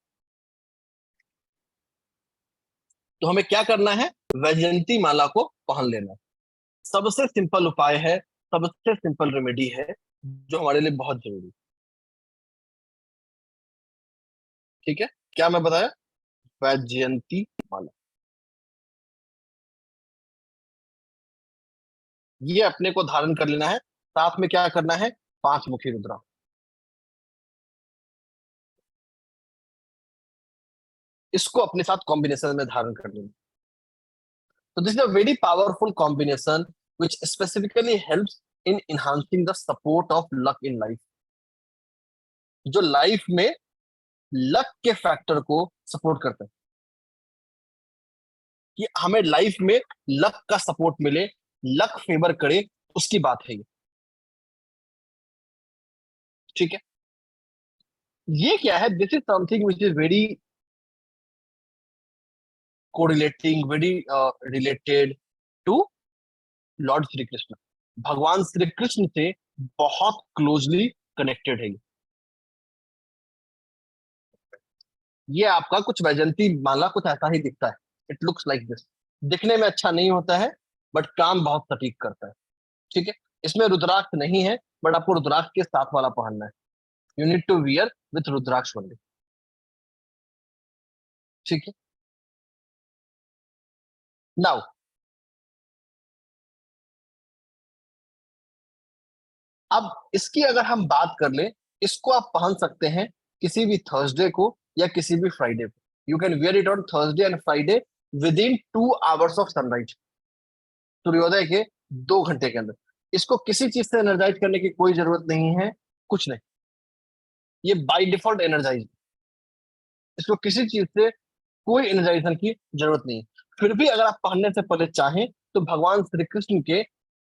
तो हमें क्या करना है? वैजयंती माला को पहन लेना है। सबसे सिंपल उपाय है, सबसे सिंपल रेमेडी है जो हमारे लिए बहुत जरूरी है। ठीक है, क्या मैं बताया? वैजयंती माला, ये अपने को धारण कर लेना है। साथ में क्या करना है? 5 मुखी रुद्रा, इसको अपने साथ कॉम्बिनेशन में धारण कर लेना। So this is a very powerful combination which specifically helps in enhancing the support of luck in life. जो लाइफ में लक के फैक्टर को सपोर्ट करता है, कि हमें लाइफ में लक का सपोर्ट मिले, लक फेवर करे, उसकी बात है ये। ठीक है, ये क्या है? This is something which is very correlating, very related to lord Shri Krishna. भगवान श्री कृष्ण से बहुत क्लोजली कनेक्टेड है ये आपका कुछ वैजंती माला कुछ ऐसा ही दिखता है। It looks like this. दिखने में अच्छा नहीं होता है बट काम बहुत सटीक करता है। ठीक है, इसमें रुद्राक्ष नहीं है बट आपको रुद्राक्ष के साथ वाला पहनना है। You need to wear with rudraksha only. ठीक है, नाउ अब इसकी अगर हम बात कर ले, इसको आप पहन सकते हैं किसी भी थर्सडे को या किसी भी फ्राइडे को। You can wear it on Thursday and Friday with in 2 hours of sunrise, सूर्योदय के 2 घंटे के अंदर। इसको किसी चीज से एनर्जाइज करने की कोई जरूरत नहीं है, कुछ नहीं, ये बाय डिफॉल्ट एनर्जाइज। इसको किसी चीज से कोई एनर्जाइजेशन की जरूरत नहीं है। फिर भी अगर आप पहनने से पहले चाहें तो भगवान श्री कृष्ण के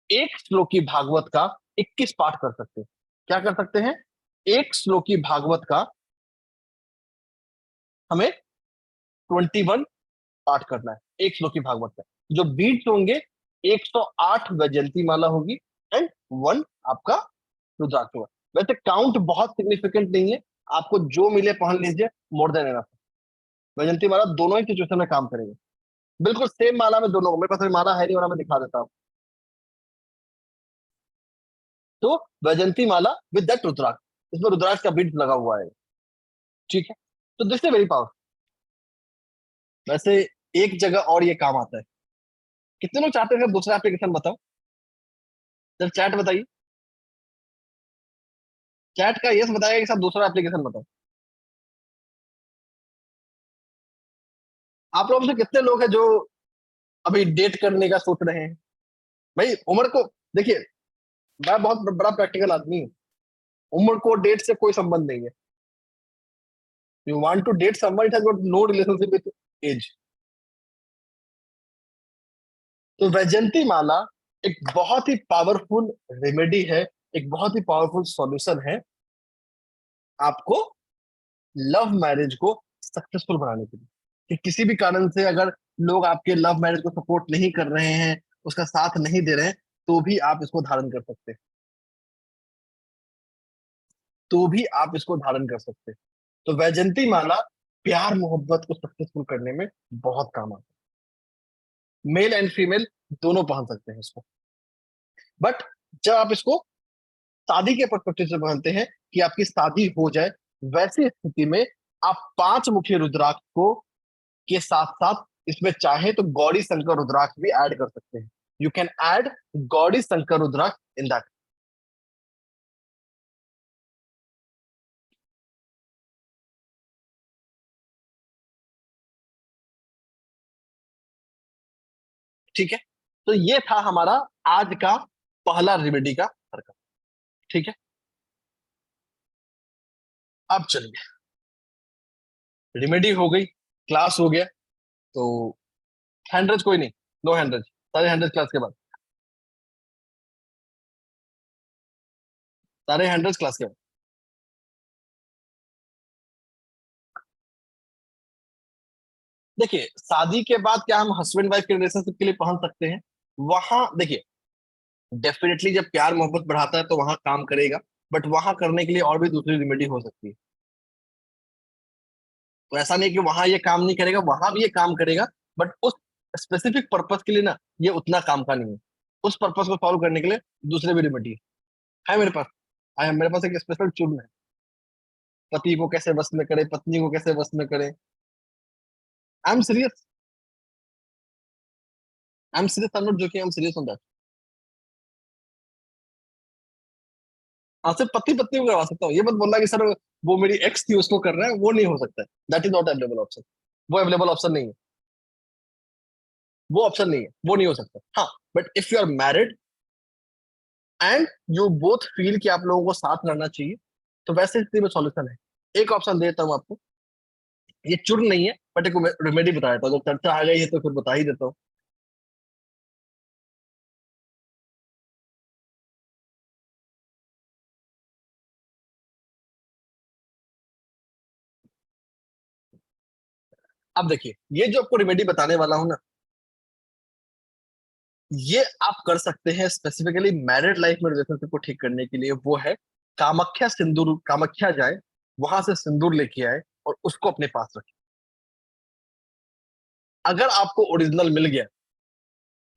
एक श्लोकी भागवत का 21 पाठ कर सकते हैं। क्या कर सकते हैं? एक श्लोकी भागवत का हमें 21 पाठ करना है। एक श्लोकी भागवत का जो बीट्स होंगे 108 वैजयंती माला होगी एंड 1 आपका रुद्राक्ष होगा। वैसे काउंट बहुत सिग्निफिकेंट नहीं है, आपको जो मिले पहन लीजिए, मोर देन एनफ। वैजयंती माला दोनों ही सिचुएशन में काम करेंगे, बिल्कुल सेम माला में दोनों। मेरे पास अभी माला है नहीं, और मैं दिखा देता हूँ। तो वैजयंती माला विद दैट रुद्राक्ष, इसमें रुद्राक्ष का बीट लगा हुआ है। ठीक है, तो दिस इज वेरी पावरफुल। वैसे एक जगह और ये काम आता है। कितने लोग चाहते हैं दूसरा एप्लीकेशन बताओ? जब चैट बताइए, चैट का यस बताएगा कि सब दूसरा एप्लीकेशन बताओ। आप लोगों में से कितने लोग हैं जो अभी डेट करने का सोच रहे हैं? भाई उम्र को देखिए, मैं बहुत बड़ा प्रैक्टिकल आदमी हूँ। उम्र को डेट से कोई संबंध नहीं है। You want to date someone, it has got no relationship with age. तो वैजयंती माला एक बहुत ही पावरफुल रेमेडी है, एक बहुत ही पावरफुल सॉल्यूशन है आपको लव मैरिज को सक्सेसफुल बनाने के लिए। कि किसी भी कारण से अगर लोग आपके लव मैरिज को सपोर्ट नहीं कर रहे हैं, उसका साथ नहीं दे रहे हैं, तो भी आप इसको धारण कर सकते हैं। तो भी आप इसको धारण कर सकते हैं। तो वैजयंती माला प्यार मोहब्बत को सक्सेसफुल करने में बहुत काम आता है। मेल एंड फीमेल दोनों पहन सकते हैं इसको। बट जब आप इसको शादी के पर्सपेक्टिव से पहनते हैं कि आपकी शादी हो जाए, वैसी स्थिति में आप 5 मुखी रुद्राक्ष को के साथ साथ इसमें चाहे तो गौरी शंकर रुद्राक्ष भी ऐड कर सकते हैं। You can add Gauri Shankar rudraksha in that. ठीक है, तो ये था हमारा आज का पहला रेमेडी का सर्कल। ठीक है, अब चलिए, रेमेडी हो गई, क्लास हो गया, तो हैंड्रेज कोई नहीं, नो हैंड्रेज, सारे हैंड्रेज क्लास के बाद, सारे हैंड्रेज क्लास के बाद। देखिए, शादी के बाद क्या हम हस्बैंड वाइफ के रिलेशनशिप के लिए पहन सकते हैं? वहां देखिए, डेफिनेटली जब प्यार मोहब्बत बढ़ाता है तो वहां काम करेगा, बट वहां करने के लिए और भी दूसरी रेमेडी हो सकती है। तो ऐसा नहीं कि वहां ये काम नहीं करेगा, वहां भी ये काम करेगा, बट उस स्पेसिफिक पर्पस के लिए ना ये उतना काम का नहीं है। उस पर्पस को सॉल्व करने के लिए दूसरे भी रेमेडी है मेरे पास। मेरे पास एक स्पेशल चूर्ण है, पति को कैसे वश में करे, पत्नी को कैसे वश में करे। I am serious, I am serious, I am not joking, I am serious on that. हाँ, सिर्फ पति पत्नी को करवा सकता हूँ। ये मत बोलना कि सर वो मेरी एक्स थी उसको कर रहा है, वो नहीं हो सकता है। That is not available option, वो अवेलेबल ऑप्शन नहीं है। वो ऑप्शन नहीं है, वो नहीं हो सकता। हाँ, but if you are married and you both feel कि आप लोगों को साथ रहना चाहिए, तो वैसे स्थिति में सॉल्यूशन है। एक ऑप्शन देता हूँ आपको, ये चुर नहीं है बट एक रेमेडी बता देता हूँ, जब चर्चा आ गई है तो फिर बता ही देता हूँ। अब देखिए, ये जो आपको रेमेडी बताने वाला हूं ना, ये आप कर सकते हैं स्पेसिफिकली मैरिड लाइफ में रिलेशनशिप को ठीक करने के लिए। वो है कामाख्या सिंदूर, कामाख्या जाए, वहां से सिंदूर लेके आए और उसको अपने पास रखें। अगर आपको ओरिजिनल मिल गया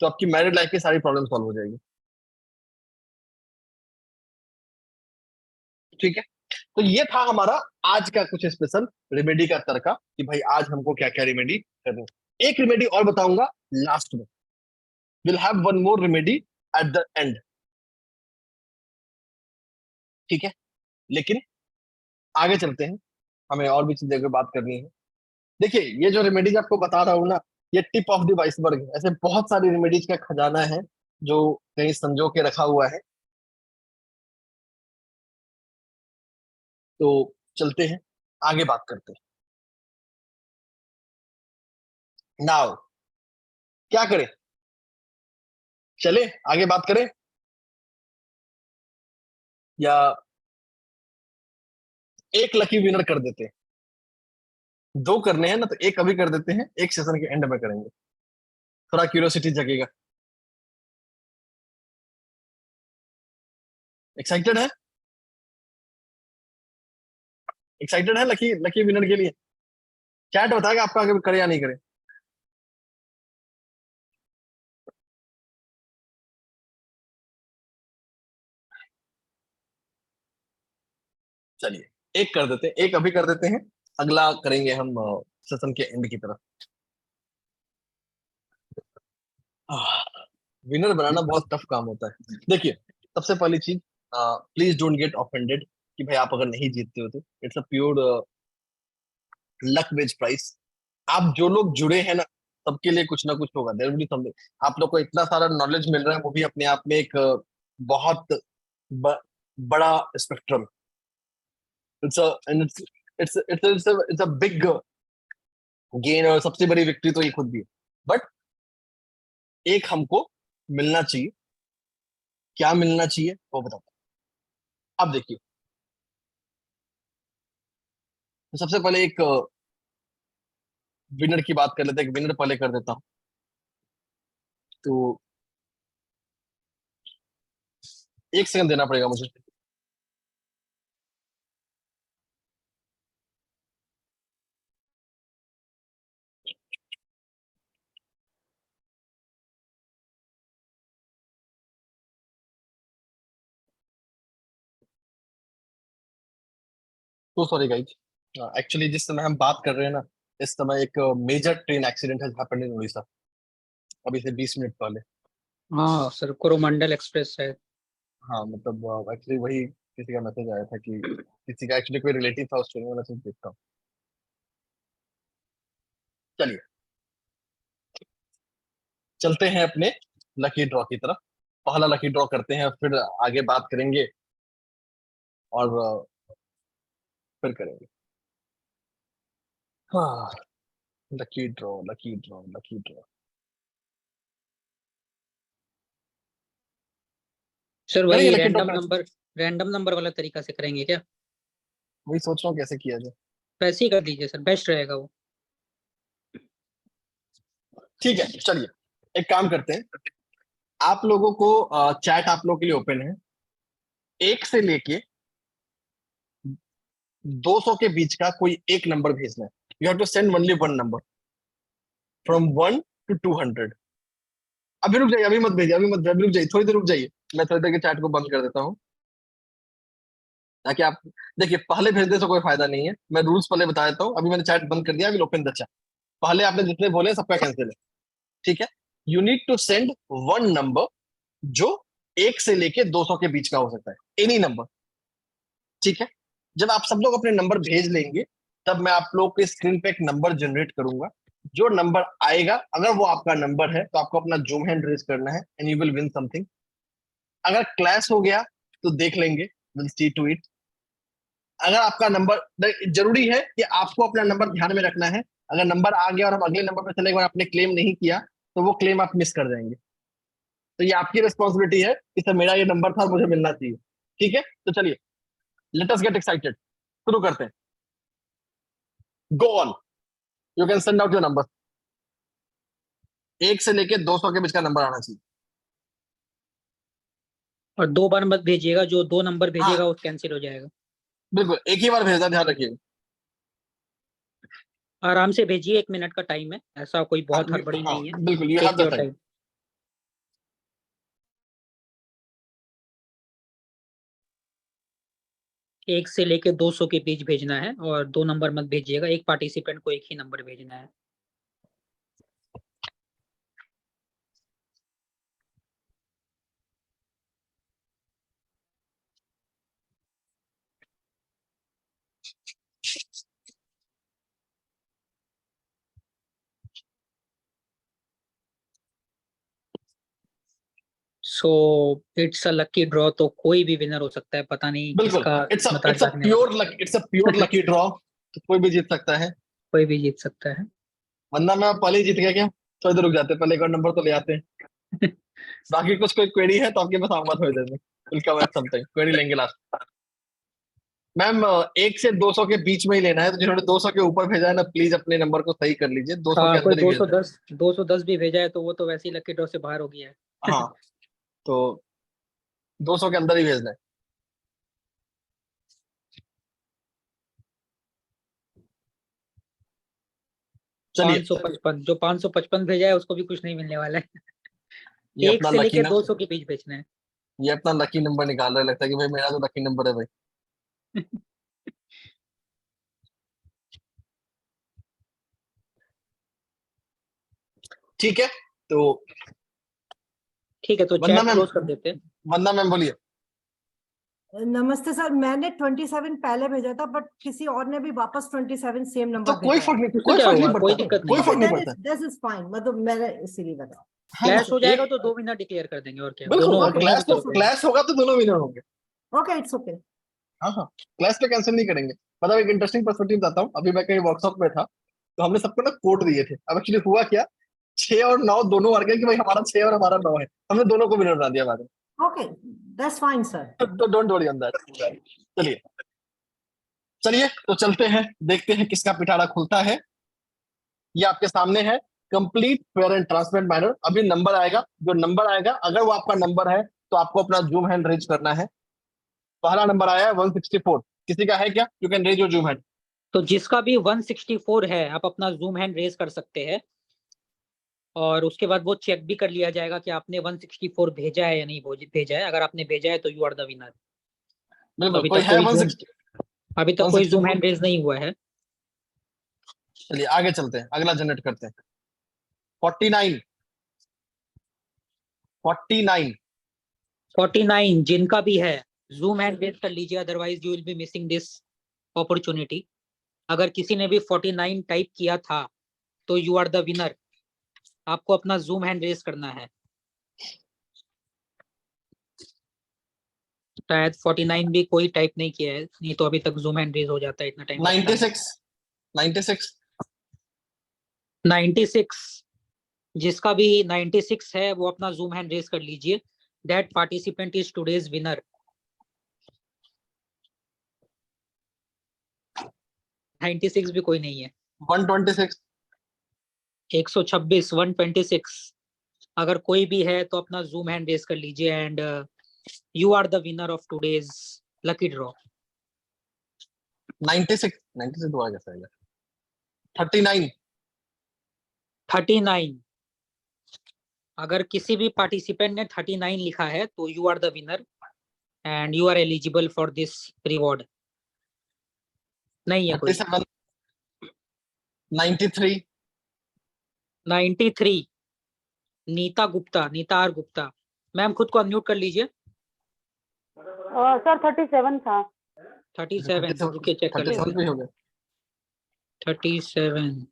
तो आपकी मैरिड लाइफ की सारी प्रॉब्लम सॉल्व हो जाएगी। ठीक है, तो ये था हमारा आज का कुछ स्पेशल रेमेडी का तरीका कि भाई आज हमको क्या क्या रेमेडी करनी है। एक रेमेडी और बताऊंगा लास्ट में, will have one more remedy at the end. ठीक है, लेकिन आगे चलते हैं, हमें और भी चीजें की बात करनी है। देखिए, ये जो रेमेडीज आपको बता रहा हूँ ना, ये टिप ऑफ द आइसबर्ग है। ऐसे बहुत सारी रेमेडीज का खजाना है जो कहीं संजो के रखा हुआ है। तो चलते हैं, आगे बात करते हैं। नाउ क्या करें, चले आगे बात करें या एक लकी विनर कर देते हैं? दो करने हैं ना, तो एक अभी कर देते हैं, एक सेशन के एंड में करेंगे, थोड़ा क्यूरियोसिटी जगेगा। एक्साइटेड है? एक्साइटेड है लकी लकी विनर के लिए? चैट बताएगा आपका आगे करे या नहीं करे। चलिए, एक कर देते हैं, एक अभी कर देते हैं, अगला करेंगे हम सेशन के एंड की तरफ। विनर बनाना बहुत टफ काम होता है। देखिए, सबसे पहली चीज, प्लीज डोंट गेट ऑफेंडेड कि भाई आप अगर नहीं जीतते हो तो it's a pure luck based price. आप जो लोग जुड़े हैं ना, सबके लिए कुछ ना कुछ होगा, देयर विल बी समथिंग। आप लोग को इतना सारा नॉलेज मिल रहा है, वो भी अपने आप में एक बहुत ब, बड़ा spectrum. It's a it's a big gain, और सबसे बड़ी विक्ट्री तो ये खुद भी है। बट एक हमको मिलना चाहिए, क्या मिलना चाहिए वो बताओ। अब देखिए, तो सबसे पहले एक विनर की बात कर लेते हैं, एक विनर पहले कर देता हूँ। तो एक सेकंड देना पड़ेगा मुझे। तो सॉरी गाइज, एक्चुअली जिस समय हम बात कर रहे हैं ना, इस समय एक major train accident has happened in Orissa, अभी से 20 मिनट पहले। हाँ सर, कोरोमंडल एक्सप्रेस है। हाँ, मतलब एक्चुअली वही किसी का मैसेज आया था कि किसी का एक्चुअली कोई रिलेटिव था, उस ट्रेन वाला से देखता हूँ। चलिए, चलते हैं अपने लकी ड्रॉ की तरफ। पहला लकी ड्रॉ करते हैं, फिर आगे बात करेंगे और फिर करेंगे। हाँ, lucky draw lucky draw lucky draw. Sir करेंगे वही लकी ड्रॉ कर, रैंडम नंबर वाला तरीका से करेंगे क्या? वही सोच रहा हूँ कैसे किया जाए। वैसे ही कर दीजिए सर, बेस्ट रहेगा वो। ठीक है, चलिए, एक काम करते हैं। आप लोगों को चैट आप लोगों के लिए ओपन है। एक से लेके 200 के बीच का कोई एक नंबर भेजना है। You have to send only one number from 1 to 200। अभी रुक जाइए, अभी मत भेजिए, अभी मत, अभी रुक जाइए, थोड़ी देर रुक जाइए। मैं थोड़ी देर के चैट को बंद कर देता हूँ, ताकि आप देखिए, पहले भेजने से कोई फायदा नहीं है। मैं रूल्स पहले बता देता हूँ, अभी मैंने चैट बंद कर दिया, अभी ओपन द चैट। पहले आपने जितने बोले सबका कैंसिल है। ठीक है, you need to send one number जो 1 से लेके 200 के बीच का हो सकता है, एनी नंबर। ठीक है, जब आप सब लोग अपने नंबर भेज लेंगे, तब मैं आप लोग के स्क्रीन पे एक नंबर जनरेट करूंगा। जो नंबर आएगा, अगर वो आपका नंबर है तो आपको अपना जूम हैंड रेज करना है and you will win something. अगर क्लैश हो गया तो देख लेंगे, विल सी टू इट। अगर आपका नंबर, जरूरी है कि आपको अपना नंबर ध्यान में रखना है। अगर नंबर आ गया और हम अगले नंबर पर चले गए और आपने क्लेम नहीं किया तो वो क्लेम आप मिस कर जाएंगे। तो ये आपकी रिस्पॉन्सिबिलिटी है कि सर मेरा ये नंबर था और मुझे मिलना चाहिए। ठीक है, तो चलिए लेट अस गेट एक्साइटेड, शुरू करते हैं। Go on, you can send out your number. 1 से लेके 200 के बीच का नंबर आना चाहिए। और 2 बार मत भेजिएगा, जो 2 नंबर हाँ भेजेगा वो कैंसिल हो जाएगा। बिल्कुल, एक ही बार भेजना, ध्यान रखिएगा। आराम से भेजिए, 1 मिनट का टाइम है, ऐसा कोई हाँ बहुत हड़बड़ी हाँ नहीं है। बिल्कुल, you have take the your time. Time. एक से लेके 200 के बीच भेजना है, और 2 नंबर मत भेजिएगा, एक पार्टिसिपेंट को एक ही नंबर भेजना है। So it's a lucky draw, तो कोई भी विनर हो सकता है, पता नहीं बिल्कुल, किसका इट्स अ किस्मत आज इट्स अ जागने वाला pure luck, it's a pure है। Lucky draw. तो कोई भी जीत सकता है। कोई भी जीत सकता है। वरना मैं पहले ही जीत गया क्या? थोड़ी देर रुक जाते, पहले एक और नंबर तो ले आते हैं। बाकी कुछ कोई क्वेरी है तो आपके पास आऊंगा थोड़ी देर में। Will come at something, query लेंगे लास्ट। मैम 1 से 200 के बीच में ही लेना है, तो जिन्होंने 200 के ऊपर भेजा है ना, प्लीज अपने नंबर को सही कर लीजिए, 200 के कोई अंदर ही भेज दें। 210 भी भेजा है तो वो तो वैसे ही लकी ड्रॉ से बाहर हो गया है। हाँ, तो 200 के अंदर ही भेजना है। चलिए, 555, जो 555 भेजा है उसको भी कुछ नहीं मिलने वाला है। ये एक अपना से लकी लेके ना 200 के बीच भेजना है। ये अपना लकी नंबर निकाल रहा है, लगता है कि भाई मेरा तो लकी नंबर है भाई। ठीक है, तो ठीक है, तो वंदना चैट मैम, क्लोज कर देते हैं। वंदना मैम बोलिए। नमस्ते सर, मैंने 27 पहले भेजा था, बट किसी और ने भी वापस 27 सेम तो नंबर कोई भेजा फर्क है। नहीं, उससे कोई क्या फर्क हुआ, नहीं कोई पड़ता, दिक्कत कोई नहीं फर्क है। नहीं पड़ता। दिस इज फाइन, मतलब मैंने इसीलिए लगा। हाँ क्लैश हो एक, जाएगा तो 2 विनर डिक्लेयर कर देंगे, और क्या, बिल्कुल, दोनों और दोनों क्लैश की तो तरफ होगा। क्लैश होगा तो दोनों विनर होंगे। Okay, it's okay. हाँ हाँ, क्लैश पे कैंसिल नहीं करेंगे। मतलब एक इंटरेस्टिंग पर्सपेक्टिव बताता हूँ, अभी मैं कहीं वर्कशॉप में था, तो हमने सबको ना कोड दिए थे। अब एक्चुअली हुआ क्या, 6 और 9 दोनों वर्ग गए कि भाई हमारा 6 और हमारा 9 है, हमने दोनों को विनर बना दिया बाद में। Okay, that's fine sir. तो डोंट वरी ऑन दैट। चलिए चलिए, तो चलते हैं, देखते हैं किसका पिटारा खुलता है। ये आपके सामने है, complete fair and transparent manner. अभी नंबर आएगा, जो नंबर आएगा अगर वो आपका नंबर है तो आपको अपना जूम हैंड रेज करना है। पहला नंबर आया है 164, किसी का है क्या? You can raise your zoom hand. तो जिसका भी 164 है, आप अपना जूम हैंड रेज कर सकते हैं, और उसके बाद वो चेक भी कर लिया जाएगा कि आपने 164 भेजा है या नहीं भेजा है। अगर आपने भेजा है तो यू आर द विनर। बिल्कुल, अभी कोई तक है कोई जूम 160, अभी तक कोई जूम 164? हैंड रेज नहीं हुआ है। चलिए आगे चलते हैं, अगला जनरेट करते हैं। 49, 49। 49 जिनका भी है, जूम हैंड रेज कर लीजिए, otherwise you will B missing this opportunity. अगर किसी ने भी 49 टाइप किया था तो यू आर द विनर। आपको अपना जूम हैंड रेज करना है। शायद 49 भी कोई टाइप नहीं किया है, नहीं तो अभी तक जूम हैंड रेज हो जाता है, इतना टाइम लगता है। 96, 96। 96, जिसका भी 96 है वो अपना जूम हैंड रेज कर लीजिए। That participant is today's winner. 96 भी कोई नहीं है। 126। 126, 126, अगर कोई भी है तो अपना जूम हैंड रेज कर लीजिए, and you are the winner of today's lucky draw. 96, 96 दोबारा कैसे आएगा? 39। 39, अगर किसी भी पार्टिसिपेंट ने 39 लिखा है तो you are the winner, and you are eligible for this reward. नहीं है कोई। 37, 93। 93, नीता गुप्ता, नीता आर गुप्ता। मैम खुद को अनम्यूट कर लीजिए। सर 37 था। 37, रुकिए चेक कर 37 लेते हैं। भी हो गए। 37,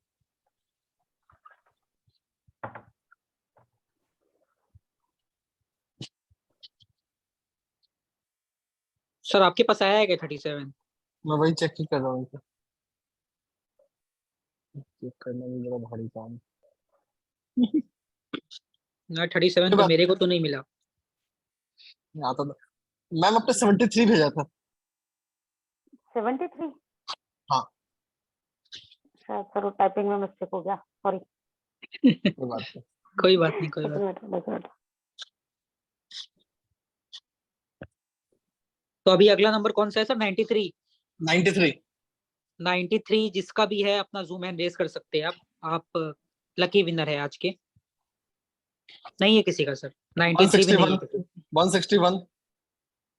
सर आपके पास आया है क्या 37? मैं वही चेक ही कर रहा हूँ, चेक करना भी बड़ा भारी काम है। ना 37 कोई तो बात मेरे को तो नहीं मिला। नहीं, आता था। मैम आपने 73 भेजा था। 73। हाँ। शायद सर वो टाइपिंग में मिस्टेक हो गया, सॉरी। कोई बात नहीं। कोई बात नहीं, कोई एक बात। मिनट, एक मिनट। तो अभी अगला नंबर कौन सा है सर? 93। 93। 93 जिसका भी है अपना जूम एंड रेस कर सकते हैं आप लकी विनर है आज के। नहीं है किसी का सर? 93 भी नहीं है 161। 161।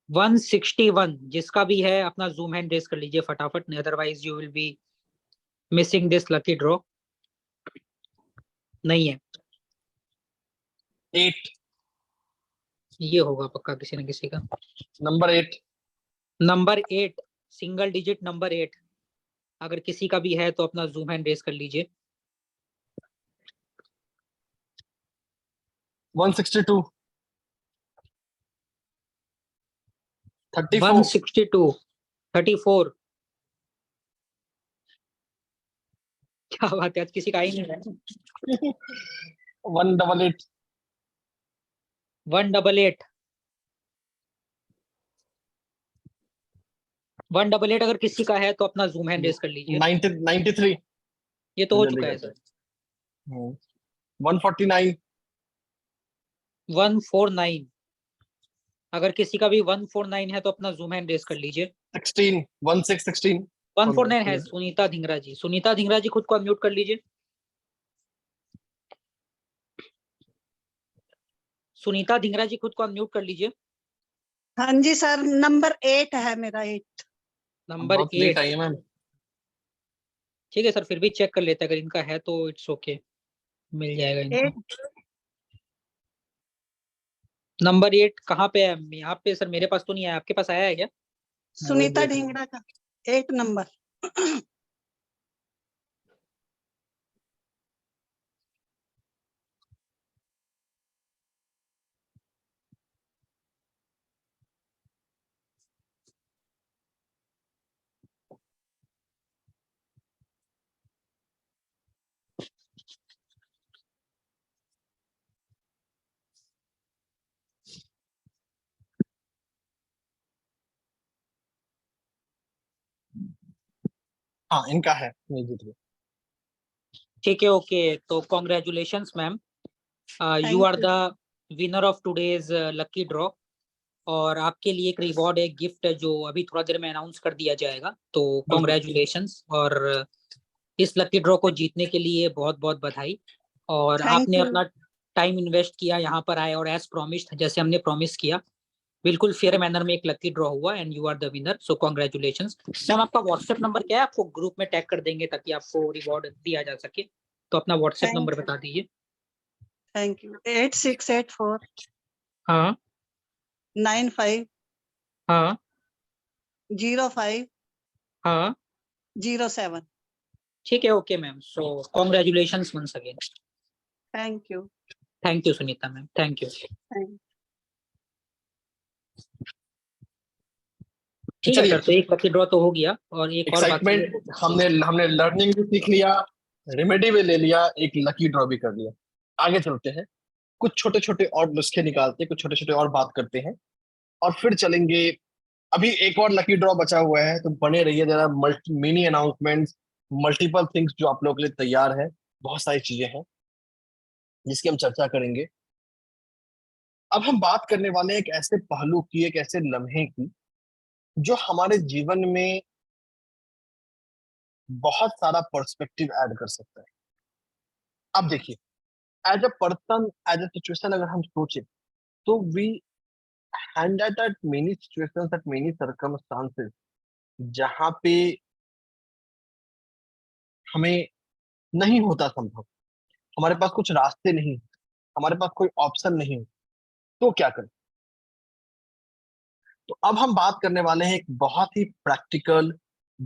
161 जिसका भी है अपना जूम एंड रेस कर लीजिए फटाफट, otherwise you will B missing this lucky draw. नहीं है। 8। ये होगा पक्का किसी न किसी का। Number 8। Number 8, single digit number 8 अगर किसी का भी है तो अपना जूम एंड रेस कर लीजिए। 162। 34। 162, 34। क्या बात है, आज किसी का ही नहीं है। 188। 188, 188 अगर किसी का है तो अपना जूम हैंड रेस कर लीजिए। 93। ये तो हो जल्दी चुका है करते सर। हैं। 149। 149 अगर किसी का भी 149 है तो अपना जूम हैंड रेस कर लीजिए। 16। 16। 149 है सुनीता धिंगरा जी। सुनीता धिंगरा जी खुद को अनम्यूट कर लीजिए। सुनीता धिंगरा जी खुद को अनम्यूट कर लीजिए। हाँ जी सर, नंबर 8 है मेरा, 8। नंबर बहुत लेट 8। आई है मैम। ठीक है सर, फिर भी चेक कर लेते हैं, अगर इनका है तो इट्स ओके, मिल जाएगा इनको। 8 नंबर 8 कहाँ पे है? यहाँ पे सर मेरे पास तो नहीं आया, आपके पास आया है क्या? सुनीता ढींगरा का 8 नंबर। हाँ इनका है, नहीं जीत गए। ठीक है, ओके। तो congratulations ma'am, you Thank are you. The winner of today's lucky draw. और आपके लिए एक रिवॉर्ड, एक गिफ्ट है जो अभी थोड़ा देर में अनाउंस कर दिया जाएगा। तो कॉन्ग्रेचुलेशंस, और इस लकी ड्रॉ को जीतने के लिए बहुत बहुत बधाई। और Thank आपने you. अपना टाइम इन्वेस्ट किया, यहाँ पर आए, और एज प्रॉमिस्ड, जैसे हमने प्रॉमिस किया, बिल्कुल फेयर मैनर में एक लकी ड्रॉ हुआ, and you are the winner. So congratulations ma'am. आपका व्हाट्सएप नंबर क्या है? आपको ग्रुप में टैग कर देंगे ताकि आपको रिवॉर्ड दिया जा सके। तो अपना व्हाट्सएप Thank नंबर you. बता दीजिए। Thank you. 8684 हाँ 95 हाँ 05 हाँ 07। ठीक है, okay ma'am. So congratulations once again. Thank you. Thank you Sunita ma'am, thank you. Thank ठीक है चलिए, सर, तो एक लकी ड्रॉ तो हो गया, और एक और बात एक्साइटमेंट, हमने हमने लर्निंग भी सीख लिया, रेमेडी भी ले लिया, एक लकी ड्रॉ भी कर लिया। आगे चलते हैं, कुछ छोटे छोटे और नुस्खे निकालते हैं, कुछ छोटे छोटे और बात करते हैं, और फिर चलेंगे। अभी एक और लकी ड्रॉ बचा हुआ है, तो बने रहिए जरा। मिनी अनाउंसमेंट्स, मल्टीपल थिंग्स जो आप लोगों के लिए तैयार है, बहुत सारी चीजें हैं जिसकी हम चर्चा करेंगे। अब हम बात करने वाले हैं एक ऐसे पहलू की, एक ऐसे लम्हे की, जो हमारे जीवन में बहुत सारा पर्सपेक्टिव ऐड कर सकता है। अब देखिए, as a person, as a situation अगर हम सोचे, तो we handle at many situations, at many circumstances, जहां पे हमें नहीं होता संभव, हमारे पास कुछ रास्ते नहीं, हमारे पास कोई ऑप्शन नहीं, तो क्या करें। तो अब हम बात करने वाले हैं एक बहुत ही प्रैक्टिकल,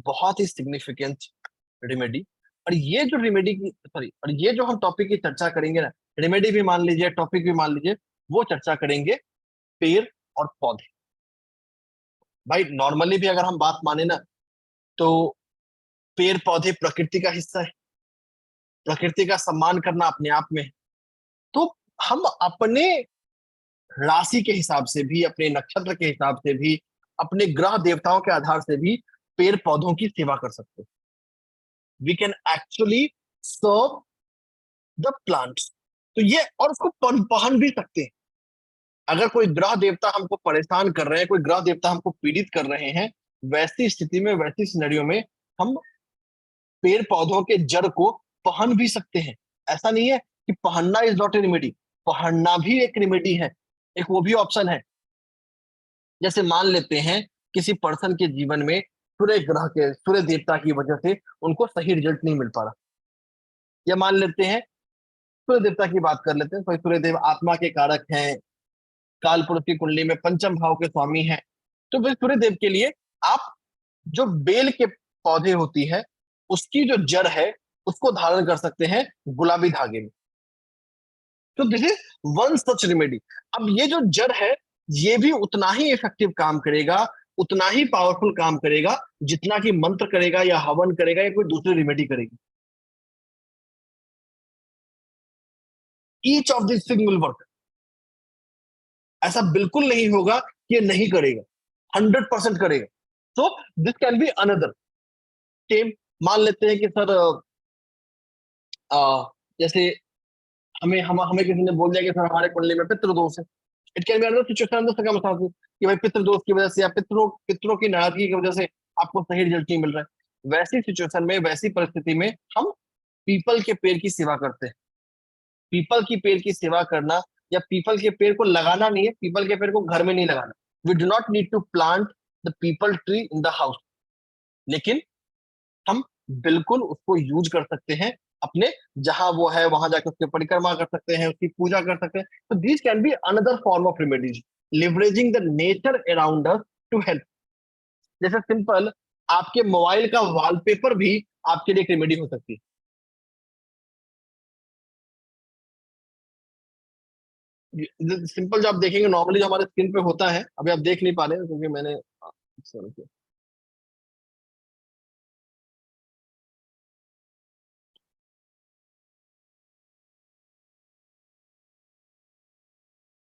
बहुत ही सिग्निफिकेंट रेमेडी। और ये जो रेमेडी की, सॉरी, और ये जो हम टॉपिक की चर्चा करेंगे ना, रेमेडी भी मान लीजिए, टॉपिक भी मान लीजिए, वो चर्चा करेंगे पेड़ और पौधे। भाई नॉर्मली भी अगर हम बात माने ना, तो पेड़ पौधे प्रकृति का हिस्सा है, प्रकृति का सम्मान करना अपने आप में है। तो हम अपने राशि के हिसाब से भी, अपने नक्षत्र के हिसाब से भी, अपने ग्रह देवताओं के आधार से भी पेड़ पौधों की सेवा कर सकते हैं। We can actually serve the plants. तो ये, और उसको पहन भी सकते हैं। अगर कोई ग्रह देवता हमको परेशान कर रहे हैं, कोई ग्रह देवता हमको पीड़ित कर रहे हैं, वैसी स्थिति में, वैसी सिनेरियो में हम पेड़ पौधों के जड़ को पहन भी सकते हैं। ऐसा नहीं है कि पहनना इज नॉट ए रेमेडी, पहनना भी एक रेमेडी है, एक वो भी ऑप्शन है। जैसे मान लेते हैं किसी पर्सन के जीवन में सूर्य ग्रह के, सूर्य देवता की वजह से उनको सही रिजल्ट नहीं मिल पा रहा, या मान लेते हैं सूर्य देवता की बात कर लेते हैं, तो सूर्य देव आत्मा के कारक हैं, काल पुरुष की कुंडली में पंचम भाव के स्वामी हैं। तो फिर सूर्य देव के लिए आप जो बेल के पौधे होती है, उसकी जो जड़ है उसको धारण कर सकते हैं गुलाबी धागे में। तो this is one such remedy. अब ये जो जड़ है, ये भी उतना ही इफेक्टिव काम करेगा, उतना ही पावरफुल काम करेगा, जितना कि मंत्र करेगा या हवन करेगा या कोई दूसरी रेमेडी करेगी। Each of this thing will work. ऐसा बिल्कुल नहीं होगा कि ये नहीं करेगा, 100% करेगा। तो this can be another same. मान लेते हैं कि सर जैसे हमें किसी ने बोल दिया कि सर हमारे कुंडली में पितृदोष है। It can be another situation, कि भाई पितृदोष की वजह से या पितरों की नाराजगी की वजह से आपको सही रिजल्ट नहीं मिल रहा है। वैसी सिचुएशन में, वैसी परिस्थिति में हम पीपल के पेड़ की सेवा करते हैं। पीपल की पेड़ की सेवा करना, या पीपल के पेड़ को लगाना नहीं है, पीपल के पेड़ को घर में नहीं लगाना। We do not need to plant the peepal tree in the house, लेकिन हम बिल्कुल उसको यूज कर सकते हैं अपने, जहां वो है वहां जाकर उसकी परिक्रमा कर सकते हैं, उसकी पूजा कर सकते हैं। तो this can be another form of remedies, leveraging the nature around us to help. जैसे सिंपल, आपके मोबाइल का वॉलपेपर भी आपके लिए एक रेमेडी हो सकती है। सिंपल जो आप देखेंगे नॉर्मली जो हमारे स्क्रीन पे होता है, अभी आप देख नहीं पा रहे हैं क्योंकि मैंने sorry,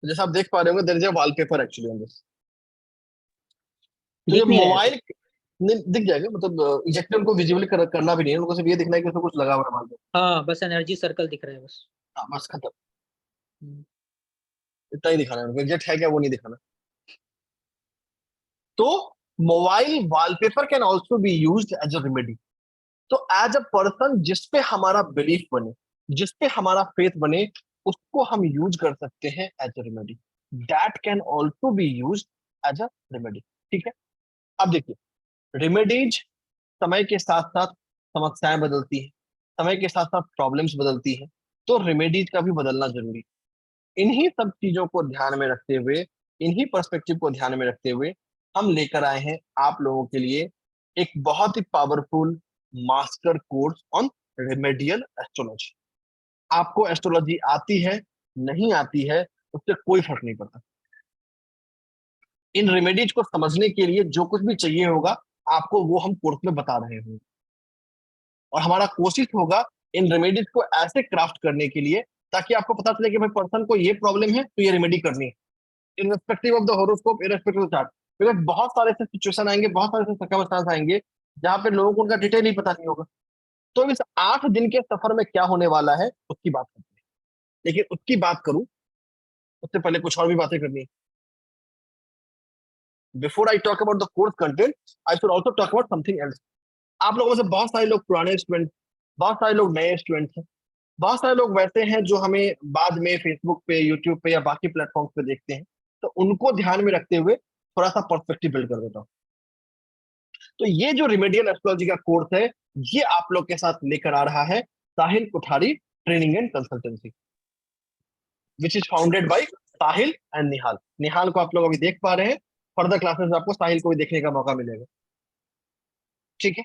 जैसे आप देख पा रहे होंगे, there is a wallpaper actually on this. तो ये दिख नहीं रहा है मोबाइल दिख जाएगा, मतलब एग्जैक्टली उनको विजिबल करना भी नहीं है, उनको सिर्फ ये दिखना है कि उसमें कुछ लगा हुआ है वहां पे। हाँ, बस एनर्जी सर्कल दिख रहा है बस। हाँ बस खत्म, हम्म, इतना ही दिखाना है उनको, एग्जैक्ट है क्या वो नहीं दिखाना। तो mobile wallpaper can also be used as a remedy. तो एज अ पर्सन जिसपे हमारा बिलीफ बने, जिसपे हमारा फेथ बने, उसको हम यूज कर सकते हैं as a remedy. That can also be use as a remedy. ठीक है, अब देखिए, रेमेडीज समय के साथ साथ समस्याएं बदलती है, समय के साथ साथ प्रॉब्लम्स बदलती है, तो रेमेडीज का भी बदलना जरूरी है। इन्हीं सब चीजों को ध्यान में रखते हुए, इन्हीं पर्सपेक्टिव को ध्यान में रखते हुए हम लेकर आए हैं आप लोगों के लिए एक बहुत ही powerful master course on remedial astrology. आपको एस्ट्रोलॉजी आती है, नहीं आती है, उससे कोई फर्क नहीं पड़ता। इन रेमेडीज को समझने के लिए जो कुछ भी चाहिए होगा आपको, वो हम कोर्स में बता रहे होंगे, और हमारा कोशिश होगा इन रेमेडीज को ऐसे क्राफ्ट करने के लिए ताकि आपको पता चले कि भाई पर्सन को ये प्रॉब्लम है तो ये रेमेडी करनी है, irrespective of the horoscope, irrespective of chart. Because बहुत सारे ऐसे सिचुएशन आएंगे, बहुत सारे ऐसे सर्कमस्टांस आएंगे जहां पे लोगों को उनका डिटेल ही पता नहीं होगा। तो इस 8 दिन के सफर में क्या होने वाला है उसकी बात करते हैं। लेकिन उसकी बात करूं उससे पहले कुछ और भी बातें करनी है। Before I talk about the course content, I should also talk about something else. आप लोगों में से बहुत सारे लोग पुराने स्टूडेंट, बहुत सारे लोग नए स्टूडेंट हैं, बहुत सारे लोग वैसे हैं जो हमें बाद में फेसबुक पे, यूट्यूब पे या बाकी प्लेटफॉर्म पे देखते हैं। तो उनको ध्यान में रखते हुए थोड़ा सा पर्सपेक्टिव बिल्ड कर देता हूँ। तो ये जो रिमेडियल एस्ट्रोलॉजी का कोर्स है, ये आप लोग के साथ लेकर आ रहा है Sahil Kothari training and consultancy, which is founded by Sahil and Nihal. Nihal को आप लोग अभी देख पा रहे हैं, फर्दर क्लासेस में आपको साहिल को भी देखने का मौका मिलेगा। ठीक है,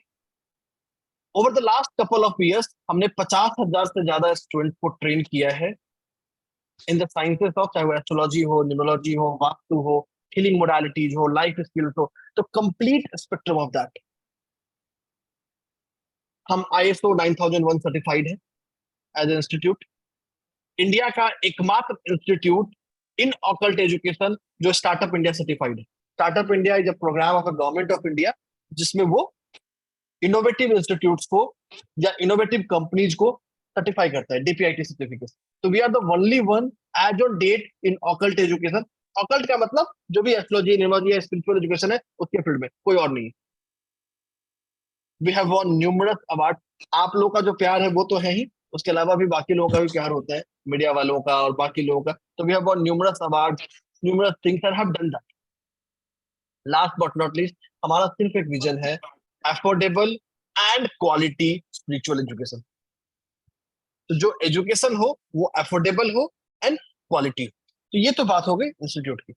over the last couple of years हमने 50,000 से ज्यादा स्टूडेंट को ट्रेन किया है इन द साइंसेस ऑफ, चाहे वो एस्ट्रोलॉजी हो, न्यूमरोलॉजी हो, वास्तु हो, हीलिंग मोडालिटीज हो, लाइफ स्किल्स हो, तो कंप्लीट स्पेक्ट्रम ऑफ दैट। हम ISO 9001 सर्टिफाइड है एज ए इंस्टीट्यूट, इंडिया का एकमात्र इंस्टीट्यूट इन ऑकल्ट एजुकेशन जो स्टार्टअप इंडिया सर्टिफाइड है। Startup India is a program of government of India जिसमें वो इनोवेटिव इंस्टीट्यूट्स को या इनोवेटिव कंपनीज को सर्टिफाई करता है, DPIT सर्टिफिकेट। तो we are the only one as on date in occult education. Occult का मतलब जो भी एस्ट्रोलॉजी, न्यूमरोलॉजी या स्पिरिचुअल एजुकेशन है उसके फील्ड में, कोई और नहीं है। We have won numerous award. आप लोगों का जो प्यार है वो तो है ही, उसके अलावा भी बाकी लोगों का भी प्यार होता है, मीडिया वालों का और बाकी लोगों का। तो we have won numerous award, numerous things and have done that. Last but not least, हमारा सिर्फ एक विजन है, affordable and quality spiritual education. तो जो एजुकेशन हो वो अफोर्डेबल हो एंड क्वालिटी। तो ये तो बात हो गई इंस्टीट्यूट की।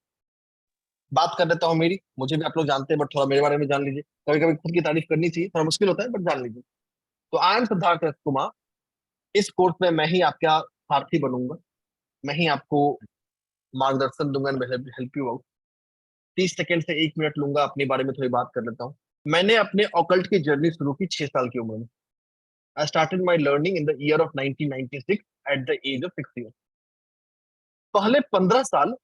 बात कर लेता हूँ मेरी, मुझे भी आप लोग जानते हैं बट थोड़ा मेरे बारे में जान लीजिए। कभी कभी खुद की तारीफ करनी चाहिए, थोड़ा मुश्किल होता है बट जान लीजिए। तो I am Siddharth S Kumar. इस कोर्स में मैं ही आपका सारथी बनूंगा, मैं ही आपको मार्गदर्शन दूंगा and help you out. 30 second से 1 मिनट लूंगा, अपने बारे में थोड़ी बात कर लेता हूँ। मैंने अपने ऑकल्ट की जर्नी शुरू की 6 साल की उम्र में। I started my learning in the year of 1996 at the age of 6 year. पहले 15 साल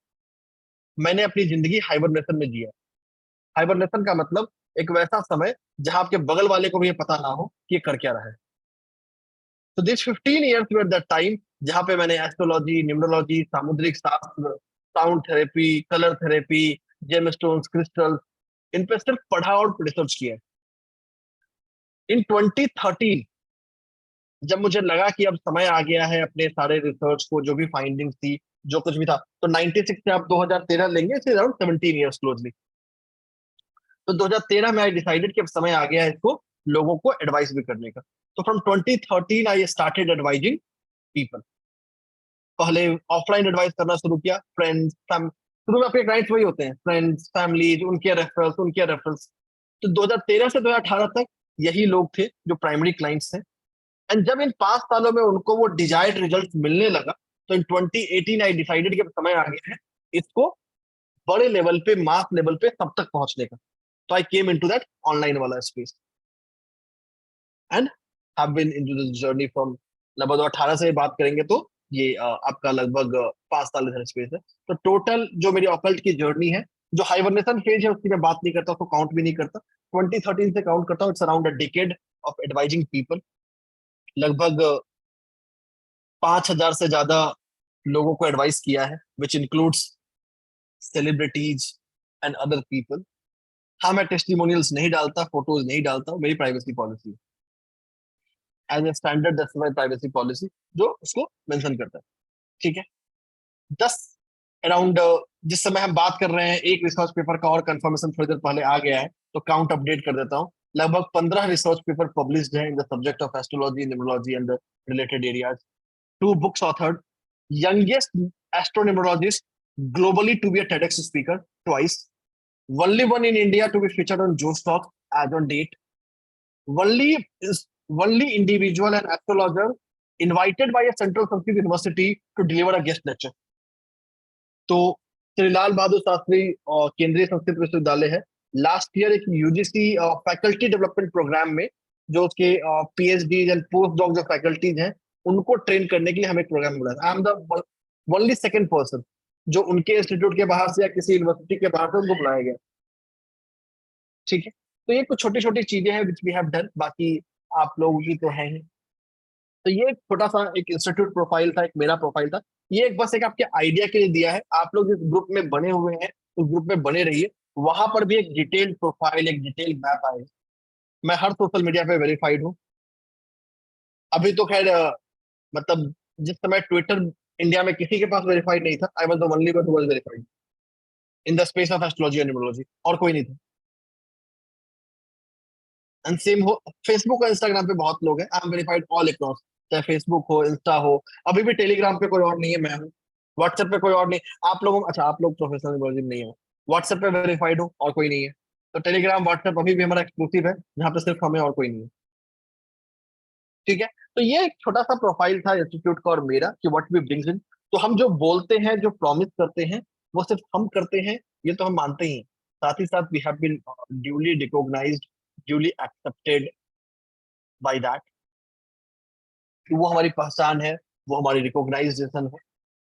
मैंने अपनी जिंदगी हाइबरनेशन में जिया। हाइबरनेशन का मतलब एक वैसा समय जहां आपके बगल वाले को भी ये पता ना हो कि ये कर क्या रहा है। तो this 15 years were that time जहां पे मैंने एस्ट्रोलॉजी, न्यूमरोलॉजी, सामुद्रिक शास्त्र, sound therapy, colour therapy, gemstones, crystal, इन पे सिर्फ पढ़ा और रिसर्च किया। इन 2013 जब मुझे लगा कि अब समय आ गया है अपने सारे रिसर्च को, जो भी फाइंडिंग्स थी, जो कुछ भी था, तो 96 से आप 2013 लेंगे, इट्स अराउंड 17 years क्लोजली। तो 2013 में आई डिसाइडेड कि अब समय आ गया है इसको लोगों को एडवाइस भी करने का। तो from 2013 I started advising people. पहले ऑफलाइन एडवाइस करना शुरू किया, फ्रेंड्स, शुरू में आपके क्लाइंट्स वही होते हैं, फ्रेंड्स, फैमिली, उनके रेफरल्स। तो 2013 से 2018 तक यही लोग थे जो प्राइमरी क्लाइंट्स थे। एंड जब इन 5 सालों में उनको वो डिजायर्ड रिजल्ट मिलने लगा, तो इन 2018 आई डिसाइडेड कि अब समय आ गया है इसको बड़े लेवल पे, मास लेवल पे सब तक पहुंचने का। तो I came into that online वाला space and have been into this journey from, लगभग 18 से बात करेंगे तो ये आपका लगभग 5 साल इधर स्पेस है। तो टोटल जो मेरी ऑकल्ट की जर्नी है, जो हाइबरनेशन फेज है उसकी मैं बात नहीं करता, उसको काउंट भी नहीं करता, 2013 से काउंट करता हूँ। It's around a decade of advising people. लगभग 5,000 से ज्यादा लोगों को एडवाइस किया है, which includes celebrities and other people. हाँ, मैं टेस्टिमोनियल्स नहीं डालता, फोटोज नहीं डालता हूँ, मेरी privacy policy as a standard, that's my privacy policy जो उसको मेंशन करता है। ठीक है, 10 अराउंड जिस समय हम बात कर रहे हैं, एक रिसर्च पेपर का और कंफर्मेशन थोड़ी देर पहले आ गया है, तो काउंट अपडेट कर देता हूँ। लगभग 15 रिसर्च पेपर पब्लिश्ड हैं in the subject of astrology, numerology and related areas. 2 books authored, youngest astronumerologist globally to be a TEDx speaker twice, only one in India to be featured on Joe Stock as on date, only individual and astrologer invited by a Central Sanskrit University to deliver a guest lecture. तो श्री लाल बहादुर शास्त्री केंद्रीय संस्कृत विश्वविद्यालय है, लास्ट ईयर एक UGC फैकल्टी डेवलपमेंट प्रोग्राम में जो उसके PhD एंड पोस्ट डॉक जो फैकल्टीज हैं उनको ट्रेन करने के लिए हमें एक प्रोग्राम बुलाया। I am the only second person जो उनके इंस्टीट्यूट के बाहर से या किसी यूनिवर्सिटी के बाहर से उनको बुलाया गया। ठीक है, तो ये कुछ छोटी छोटी चीजें हैं विच वी हैव डन, बाकी आप लोग ही तो हैं ही। तो ये एक छोटा सा एक इंस्टीट्यूट प्रोफाइल था, एक मेरा प्रोफाइल था। ये एक बस एक आपके आइडिया के लिए दिया है। आप लोग जिस ग्रुप में बने हुए हैं उस ग्रुप में बने रहिए, वहां पर भी एक डिटेल्ड प्रोफाइल, एक डिटेल्ड मैप आएगा। मैं हर सोशल मीडिया पे वेरीफाइड हूँ। अभी तो खैर मतलब जिस समय ट्विटर इंडिया में किसी के पास वेरीफाइड नहीं था, I was the only one who was verified in the space of astrology and numerology, और कोई नहीं था। एंड सेम हो फेसबुक और इंस्टाग्राम पे बहुत लोग हैं, I am verified all across, चाहे फेसबुक हो, इंस्टा हो। अभी भी टेलीग्राम पे कोई और नहीं है, मैं हूँ। व्हाट्सएप पे कोई और नहीं। आप लोगों, अच्छा आप लोग प्रोफेशनल न्यूमरोलॉजी नहीं हो, व्हाट्सएप पे वेरीफाइड हो और कोई नहीं है। तो टेलीग्राम, व्हाट्सएप अभी भी हमारा एक्सक्लूसिव है, जहाँ पे सिर्फ हमें और कोई नहीं है। ठीक है, तो ये एक छोटा सा प्रोफाइल था इंस्टीट्यूट का और मेरा कि व्हाट वी ब्रिंग्स इन। तो हम जो बोलते हैं, जो प्रॉमिस करते हैं, वो सिर्फ हम करते हैं ये तो हम मानते ही हैं, साथ ही साथ we have been duly recognised, duly accepted by that, वो हमारी पहचान है, वो हमारी रिकॉग्नाइजेशन है।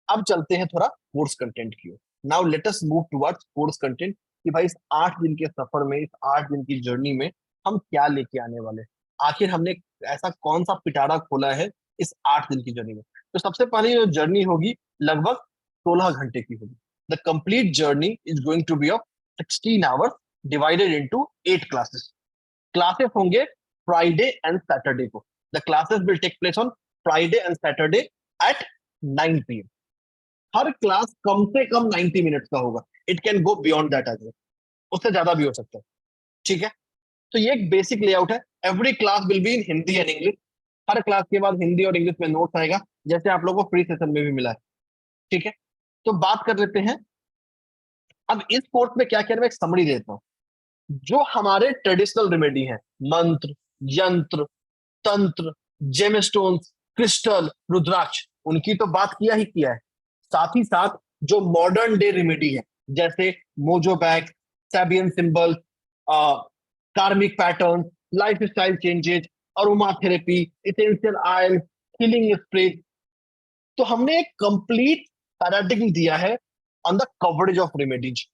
अब चलते हैं थोड़ा कोर्स कंटेंट की ओर। Now let us move towards course content, कि भाई इस 8 दिन के सफर में, इस 8 दिन की जर्नी में हम क्या लेके आने वाले हैं। आखिर हमने ऐसा कौन सा पिटारा खोला है इस 8 दिन की जर्नी में। तो सबसे पहली जो जर्नी होगी लगभग 16 घंटे की होगी। The complete journey is going to be of 16 hours divided into 8 classes. Classes होंगे फ्राइडे एंड सैटरडे को। The classes will take place on Friday and Saturday at 9 PM। हर क्लास कम से कम 90 मिनट्स का होगा। It can go beyond that as well, उससे ज्यादा भी हो सकता है। ठीक है, तो ये एक बेसिक लेआउट है। Every class will be in Hindi and English. Her class के बाद हिंदी और इंग्लिश में नोट्स आएगा, जैसे आप लोगों को फ्री सेशन में भी मिला है। ठीक है, तो बात कर लेते हैं अब इस कोर्स में क्या क्या है। मैं एक समरी देता हूँ। जो हमारे ट्रेडिशनल रेमेडी है, मंत्र, यंत्र, तंत्र, जेमस्टोन्स, क्रिस्टल, रुद्राक्ष, उनकी तो बात किया ही किया है। साथ ही साथ जो मॉडर्न डे रेमेडी है, जैसे मोजो बैग, सैबियन सिंबल, कार्मिक pattern, life style changes, aroma therapy, essential oil, healing spray, तो हमने एक कंप्लीट पैराडिग्म दिया है on the coverage of remedies,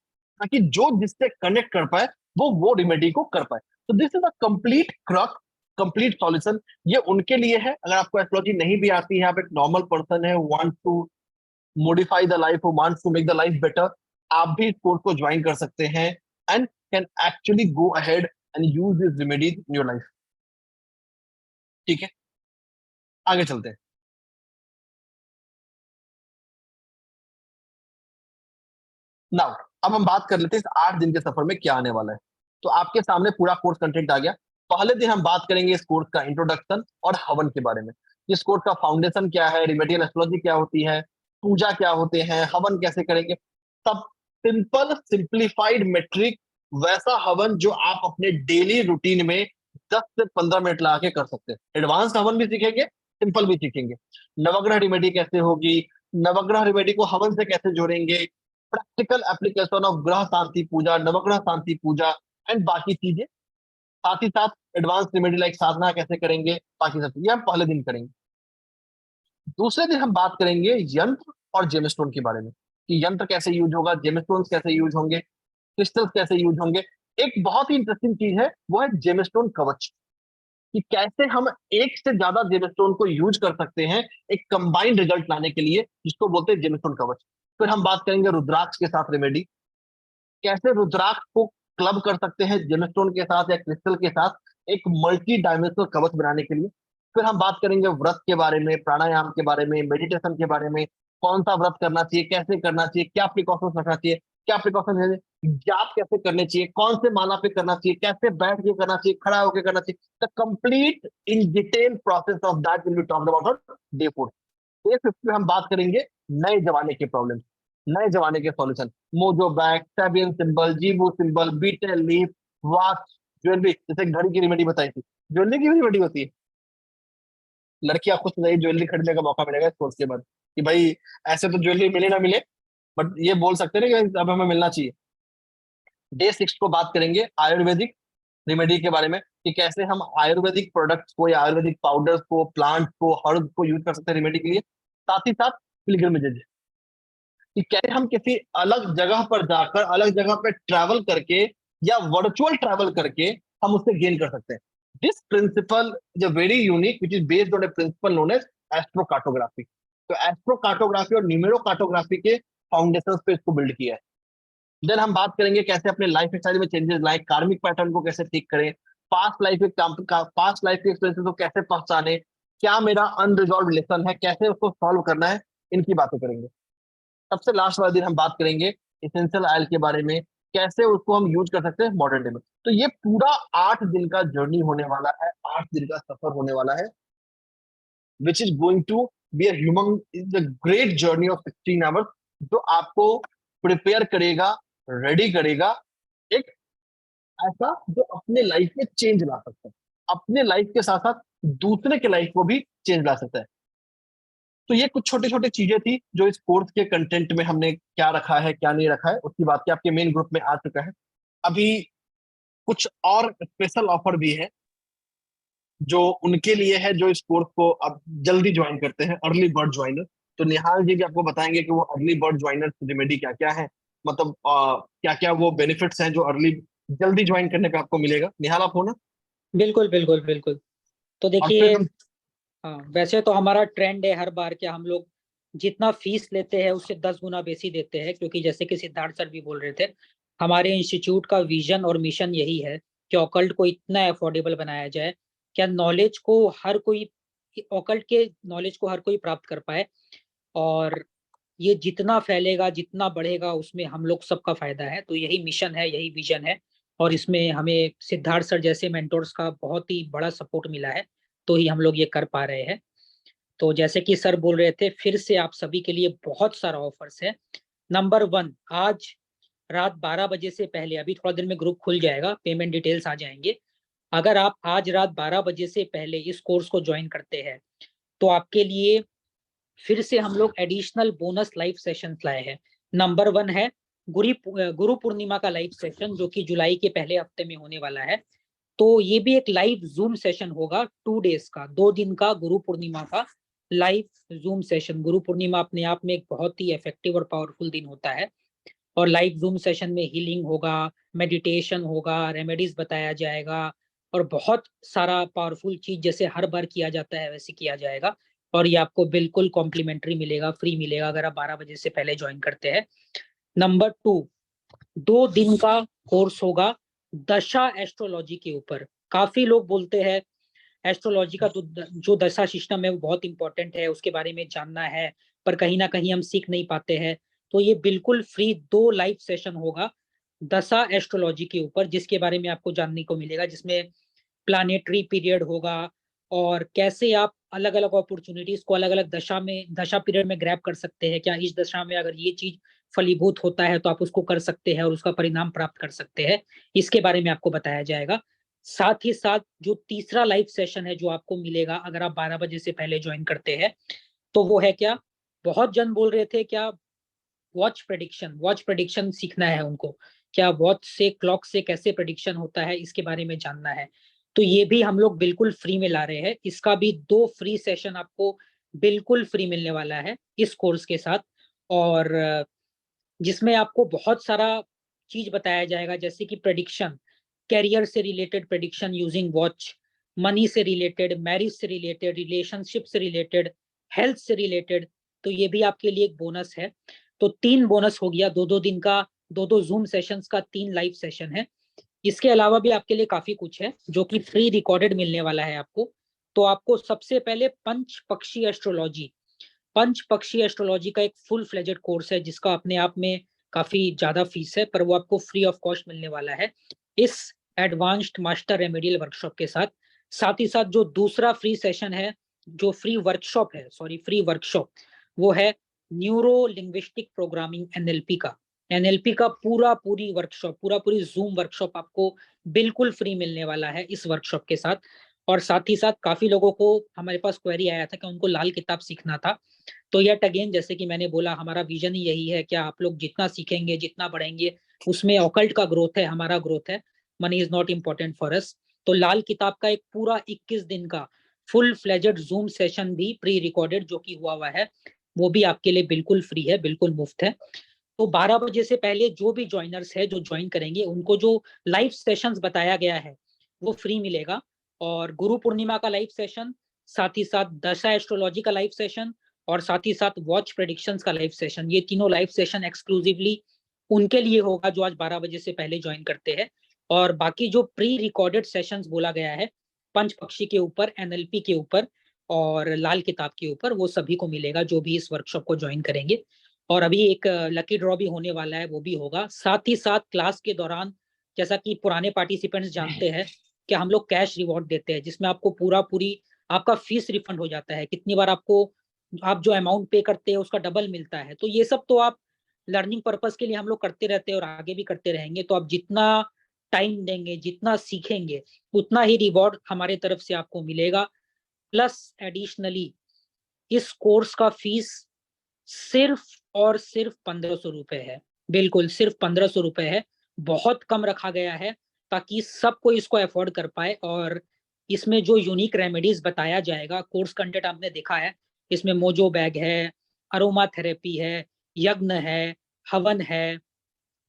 ताकि जो जिससे कनेक्ट कर पाए वो रेमेडी को कर पाए। तो this is a complete crack, complete solution. ये उनके लिए है, अगर आपको एस्ट्रोलॉजी नहीं भी आती है, आप एक नॉर्मल पर्सन है, want to modify the life, wants to make the life better, आप भी इस कोर्स को ज्वाइन कर सकते हैं and can actually go ahead and use this remedies in your life. ठीक है, आगे चलते हैं। नाउ अब हम बात कर लेते हैं इस 8 दिन के सफर में क्या आने वाला है। तो आपके सामने पूरा कोर्स कंटेंट आ गया। पहले दिन हम बात करेंगे इस कोर्स का इंट्रोडक्शन और हवन के बारे में। इस कोर्स का फाउंडेशन क्या है, रिमेडियल एस्ट्रोलॉजी क्या होती है, पूजा क्या होते हैं, हवन कैसे करेंगे, सब सिंपल सिंप्लीफाइड मेट्रिक, वैसा हवन जो आप अपने डेली रूटीन में 10 से 15 मिनट लगा के कर सकते हैं। एडवांस हवन भी सीखेंगे, सिंपल भी सीखेंगे। नवग्रह रिमेडी कैसे होगी, नवग्रह रिमेडी को हवन से कैसे जोड़ेंगे, प्रैक्टिकल एप्लीकेशन ऑफ ग्रह शांति पूजा, नवग्रह शांति पूजा एंड बाकी चीजें। साथ ही साथ एडवांस रेमेडी लाइक साधना कैसे करेंगे, बाकी सब चीजें हम पहले दिन करेंगे। दूसरे दिन हम बात करेंगे यंत्र और जेमस्टोन के बारे में, कि यंत्र कैसे यूज होगा, जेमस्टोन कैसे यूज होंगे, क्रिस्टल्स कैसे यूज होंगे। एक बहुत ही इंटरेस्टिंग चीज है, वो है जेमस्टोन कवच, कि कैसे हम एक से ज्यादा जेमस्टोन को यूज कर सकते हैं एक कंबाइंड रिजल्ट लाने के लिए, जिसको बोलते हैं जेमस्टोन कवच। फिर हम बात करेंगे रुद्राक्ष के साथ रेमेडी, कैसे रुद्राक्ष को क्लब कर सकते हैं जेमस्टोन के साथ या क्रिस्टल के साथ एक मल्टी डायमेंशनल कवच बनाने के लिए। फिर हम बात करेंगे व्रत के बारे में, प्राणायाम के बारे में, मेडिटेशन के बारे में, कौन सा व्रत करना चाहिए, कैसे करना चाहिए, क्या प्रिकॉशंस रखना चाहिए, क्या प्रिकॉशन है, जाप कैसे करने चाहिए, कौन से माला पे करना चाहिए, कैसे बैठ के करना चाहिए, खड़ा होकर करना चाहिए। The complete in detail process of that will be talked about on day 4। Day 5 में हम बात करेंगे नए जमाने के प्रॉब्लम, नए जमाने के सॉल्यूशन, मोजो बैग, सैबियन सिंबल, जीबू सिंबल, बीटेल लीफ, वॉच, ज्वेलरी, जैसे घड़ी की रेमेडी बताई थी, ज्वेलरी की भी रेमेडी होती है। लड़कियां खुश नई ज्वेलरी खरीदने का मौका मिलेगा इस कोर्स के बाद, कि भाई ऐसे तो ज्वेलरी मिले ना मिले, बट ये बोल सकते हैं कि अब हमें मिलना चाहिए। डे 6 को बात करेंगे आयुर्वेदिक रेमेडी के बारे में, कि कैसे हम आयुर्वेदिक प्रोडक्ट्स को या आयुर्वेदिक पाउडर्स को, प्लांट को, हर्ब को यूज कर सकते हैं रेमेडी के लिए। साथ ही साथ पिलग्रिमेजेस, कि कैसे हम किसी अलग जगह पर जाकर, अलग जगह पर ट्रैवल करके या वर्चुअल ट्रैवल करके हम उससे गेन कर सकते हैं। This principle is a very unique which is based on a principle known as astrocartography. तो एस्ट्रोकार्टोग्राफी और न्यूमेरोकार्टोग्राफी के फाउंडेशंस पे इसको बिल्ड किया है। देन हम बात करेंगे कैसे अपने लाइफ स्टाइल में चेंजेस लाए, कार्मिक पैटर्न को कैसे ठीक करें, पास्ट लाइफ के एक्सपीरियंसेस को कैसे पहचाने, क्या मेरा अनरिजॉल्व लेसन है, कैसे उसको सॉल्व करना है, इनकी बातें करेंगे। सबसे लास्ट वाले दिन हम बात करेंगे इसेंशियल ऑयल के बारे में, कैसे उसको हम यूज कर सकते हैं मॉडर्न डे में। तो ये पूरा 8 दिन का जर्नी होने वाला है, 8 दिन का सफर होने वाला है, which is going to be human is a great journey of 16 hours, जो आपको प्रिपेयर करेगा, रेडी करेगा एक ऐसा जो अपने लाइफ में चेंज ला सकता है, अपने लाइफ के साथ साथ दूसरे के लाइफ को भी चेंज ला सकता है। तो ये कुछ छोटी छोटी चीजें थी जो इस कोर्स के कंटेंट में हमने क्या रखा है क्या नहीं रखा है उसकी बात की। आपके मेन ग्रुप में आ चुका है। अभी कुछ और स्पेशल ऑफर भी है जो उनके लिए है जो इस कोर्स को अब जल्दी ज्वाइन करते हैं, अर्ली बर्ड ज्वाइनर। तो निहाल जी भी आपको बताएंगे कि वो अर्ली बर्ड ज्वाइनर रेमेडी क्या क्या है, मतलब क्या क्या वो बेनिफिट्स हैं जो अर्ली जल्दी ज्वाइन करने पे आपको मिलेगा। निहाल आप हो ना? बिल्कुल बिल्कुल बिल्कुल। तो और फिर देखिए, हम हाँ वैसे तो हमारा ट्रेंड है हर बार क्या हम लोग जितना फीस लेते हैं उससे 10 गुना बेसी देते हैं, क्योंकि जैसे कि सिद्धार्थ सर भी बोल रहे थे, हमारे इंस्टीट्यूट का विजन और मिशन यही है कि ऑकल्ट को इतना अफोर्डेबल बनाया जाए, क्या नॉलेज को हर कोई, ऑकल्ट के नॉलेज को हर कोई प्राप्त कर पाए, और ये जितना फैलेगा जितना बढ़ेगा उसमें हम लोग सबका फायदा है। तो यही मिशन है, यही विजन है, और इसमें हमें सिद्धार्थ सर जैसे मेंटोर्स का बहुत ही बड़ा सपोर्ट मिला है, तो ही हम लोग ये कर पा रहे हैं। तो जैसे कि सर बोल रहे थे, फिर से आप सभी के लिए बहुत सारा ऑफर्स है। नंबर 1, आज रात 12 बजे से पहले, अभी थोड़ा देर में ग्रुप खुल जाएगा, पेमेंट डिटेल्स आ जाएंगे। अगर आप आज रात 12 बजे से पहले इस कोर्स को ज्वाइन करते हैं तो आपके लिए फिर से हम लोग एडिशनल बोनस लाइव सेशन लाए हैं। नंबर 1 है गुरु पूर्णिमा का लाइव सेशन, जो कि जुलाई के पहले हफ्ते में होने वाला है। तो ये भी एक लाइव जूम सेशन होगा, 2 डेज का, 2 दिन का गुरु पूर्णिमा का live Zoom session. Guru Purnima अपने आप में एक बहुत ही इफेक्टिव और पावरफुल दिन होता है, और लाइव जूम सेशन में हीलिंग होगा, मेडिटेशन होगा, रेमेडीज बताया जाएगा, और बहुत सारा पावरफुल चीज जैसे हर बार किया जाता है वैसे किया जाएगा। और ये आपको बिल्कुल कॉम्प्लीमेंट्री मिलेगा, फ्री मिलेगा, अगर आप 12 बजे से पहले ज्वाइन करते हैं। नंबर 2, 2 दिन का कोर्स होगा दशा एस्ट्रोलॉजी के ऊपर। काफी लोग बोलते हैं एस्ट्रोलॉजी का जो दशा सिस्टम है वो बहुत इंपॉर्टेंट है, उसके बारे में जानना है, पर कहीं ना कहीं हम सीख नहीं पाते हैं। तो ये बिल्कुल फ्री 2 लाइव सेशन होगा दशा एस्ट्रोलॉजी के ऊपर, जिसके बारे में आपको जानने को मिलेगा, जिसमें प्लानेटरी पीरियड होगा, और कैसे आप अलग अलग अपॉर्चुनिटीज को अलग अलग दशा पीरियड में ग्रैब कर सकते हैं। क्या इस दशा में अगर ये चीज फलीभूत होता है तो आप उसको कर सकते हैं और उसका परिणाम प्राप्त कर सकते हैं, इसके बारे में आपको बताया जाएगा। साथ ही साथ जो तीसरा लाइव सेशन है जो आपको मिलेगा अगर आप 12 बजे से पहले ज्वाइन करते हैं, तो वो है क्या, बहुत जन बोल रहे थे क्या वॉच प्रेडिक्शन सीखना है उनको, क्या वॉच से क्लॉक से कैसे प्रेडिक्शन होता है इसके बारे में जानना है, तो ये भी हम लोग बिल्कुल फ्री में ला रहे हैं। इसका भी 2 फ्री सेशन आपको बिल्कुल फ्री मिलने वाला है इस कोर्स के साथ, और जिसमें आपको बहुत सारा चीज बताया जाएगा, जैसे कि प्रेडिक्शन, कैरियर से related prediction using watch, money से रिलेटेड, मैरिज से रिलेटेड, रिलेशनशिप से रिलेटेड, हेल्थ से रिलेटेड। तो ये भी आपके लिए एक बोनस है। तो 3 बोनस हो गया, 2-2 दिन का, 2-2 जूम सेशंस का 3 लाइव सेशन है। इसके अलावा भी आपके लिए काफी कुछ है जो कि फ्री रिकॉर्डेड मिलने वाला है आपको। तो आपको सबसे पहले पंच पक्षी एस्ट्रोलॉजी का एक फुल फ्लेजेड कोर्स है, जिसका अपने आप में काफी ज्यादा फीस है, पर वो आपको फ्री ऑफ कॉस्ट मिलने वाला है इस एडवांस्ड मास्टर रेमेडियल वर्कशॉप के साथ। साथ ही साथ जो दूसरा फ्री सेशन है, जो फ्री वर्कशॉप, वो है न्यूरो लिंग्विस्टिक प्रोग्रामिंग एनएलपी का पूरी जूम वर्कशॉप आपको बिल्कुल फ्री मिलने वाला है इस वर्कशॉप के साथ। और साथ ही साथ काफी लोगों को हमारे पास क्वेरी आया था कि उनको लाल किताब सीखना था। तो यट अगेन, जैसे कि मैंने बोला, हमारा विजन ही यही है कि आप लोग जितना सीखेंगे जितना बढ़ेंगे उसमें ऑकल्ट का ग्रोथ है, हमारा ग्रोथ है, money is not important for us. तो लाल किताब का एक पूरा 21 दिन का फुल फ्लेजेड जूम सेशन भी प्री रिकॉर्डेड जो कि हुआ है, वो भी आपके लिए बिल्कुल फ्री है, बिल्कुल मुफ्त है। तो 12 बजे से पहले जो भी ज्वाइनर्स है जो ज्वाइन करेंगे उनको जो लाइव सेशंस बताया गया है वो फ्री मिलेगा, और गुरु पूर्णिमा का लाइव सेशन, साथ ही साथ दशा एस्ट्रोलॉजी का लाइव सेशन, और साथ ही साथ वॉच प्रेडिक्शंस का लाइव सेशन, ये तीनों लाइव सेशन एक्सक्लूसिवली उनके लिए होगा जो आज 12 बजे से पहले ज्वाइन करते हैं। और बाकी जो प्री रिकॉर्डेड सेशंस बोला गया है पंच पक्षी के ऊपर, एनएलपी के ऊपर और लाल किताब के ऊपर, वो सभी को मिलेगा जो भी इस वर्कशॉप को ज्वाइन करेंगे। और अभी एक लकी ड्रॉ भी होने वाला है, वो भी होगा। साथ ही साथ क्लास के दौरान, जैसा कि पुराने पार्टिसिपेंट्स जानते हैं कि हम लोग कैश रिवॉर्ड देते हैं, जिसमें आपको पूरी आपका फीस रिफंड हो जाता है। कितनी बार आपको, आप जो अमाउंट पे करते हैं उसका डबल मिलता है। तो ये सब तो आप लर्निंग पर्पस के लिए हम लोग करते रहते हैं और आगे भी करते रहेंगे। तो आप जितना टाइम देंगे, जितना सीखेंगे, उतना ही रिवॉर्ड हमारे तरफ से आपको मिलेगा। प्लस एडिशनली इस कोर्स का फीस सिर्फ और सिर्फ 1500 रुपए है। बिल्कुल सिर्फ 1500 रुपए है। बहुत कम रखा गया है ताकि सबको इसको अफोर्ड कर पाए। और इसमें जो यूनिक रेमेडीज बताया जाएगा, कोर्स कंटेंट आपने देखा है, इसमें मोजो बैग है, अरोमा थेरेपी है, यज्ञ है, हवन है,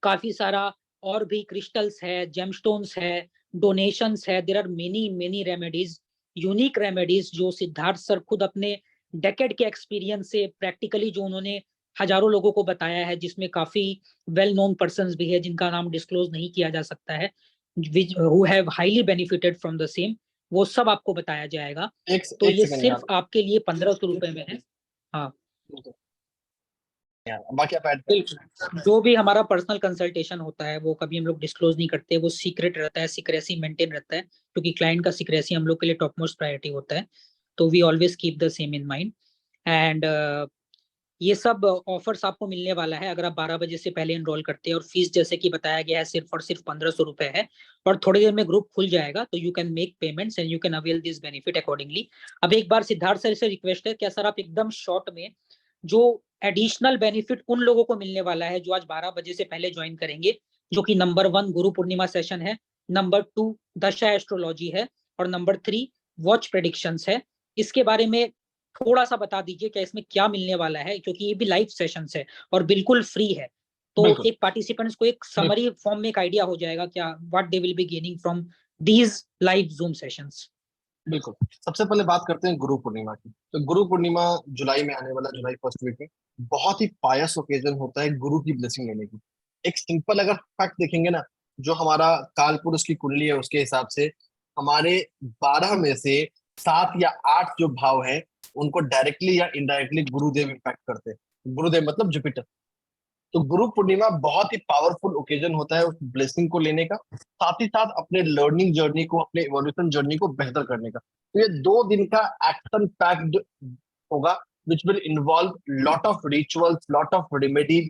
काफी सारा और भी क्रिस्टल्स है, जेमस्टोन्स है, डोनेशंस है। There are many many remedies, unique remedies जो सिद्धार्थ सर खुद अपने डेकेड के एक्सपीरियंस से प्रैक्टिकली जो उन्होंने हजारों लोगों को बताया है, जिसमें काफी वेल नोन पर्संस भी है जिनका नाम डिस्क्लोज नहीं किया जा सकता है, who have highly benefited from the same, वो सब आपको बताया जाएगा। तो एक ये सेकंड सिर्फ आपके लिए 1500 रुपए में है। हाँ यार, बाकी आप ऐड करें। बिल्कुल, जो भी हमारा पर्सनल कंसल्टेशन होता है वो कभी हम लोग डिस्क्लोज नहीं करते, वो सीक्रेट रहता है, सीक्रेसी मेंटेन रहता है, क्योंकि क्लाइंट का सीक्रेसी हम लोग के लिए टॉप मोस्ट प्रायोरिटी होता है। तो we always keep the same in mind. And ये सब ऑफर्स आपको मिलने वाला है अगर आप 12 बजे से पहले एनरोल करते हैं। और फीस जैसे कि बताया गया है सिर्फ और सिर्फ 1500 रुपए है। और थोड़ी देर में ग्रुप खुल जाएगा तो you can make payments and you can avail this benefit accordingly. अब एक बार सिद्धार्थ सर से रिक्वेस्ट है, क्या सर आप एकदम शॉर्ट में जो एडिशनल बेनिफिट उन लोगों को मिलने वाला है जो आज 12 बजे से पहले ज्वाइन करेंगे, जो कि नंबर 1 गुरु पूर्णिमा सेशन है, नंबर 2 दशा एस्ट्रोलॉजी है, और नंबर 3 वॉच प्रेडिक्शंस है, इसके बारे में थोड़ा सा बता दीजिए क्या इसमें क्या मिलने वाला है, क्योंकि ये भी लाइव सेशंस है और बिल्कुल फ्री है। तो बिल्कुल एक पार्टिसिपेंट्स को एक समरी फॉर्म में एक आइडिया हो जाएगा क्या what they will be gaining from these live zoom sessions. बिल्कुल। सबसे पहले बात करते हैं गुरु पूर्णिमा की। तो गुरु पूर्णिमा जुलाई में आने वाला, जुलाई फर्स्ट वीक में, बहुत ही पायस ओकेजन होता है गुरु की ब्लेसिंग लेने की। एक सिंपल अगर फैक्ट देखेंगे ना, जो हमारा काल पुरुष की कुंडली है उसके हिसाब से हमारे 12 में से 7 या 8 जो भाव है उनको डायरेक्टली या इनडायरेक्टली गुरुदेव इम्पैक्ट करते हैं। गुरुदेव मतलब जुपिटर। तो गुरु पूर्णिमा बहुत ही पावरफुल ओकेजन होता है उस ब्लेसिंग को लेने का, साथ ही साथ अपने लर्निंग जर्नी को, अपने इवोल्यूशन जर्नी को बेहतर करने का। तो ये 2 दिन का एक्शन पैक्ड होगा, which will involve lot of rituals, lot of remedies,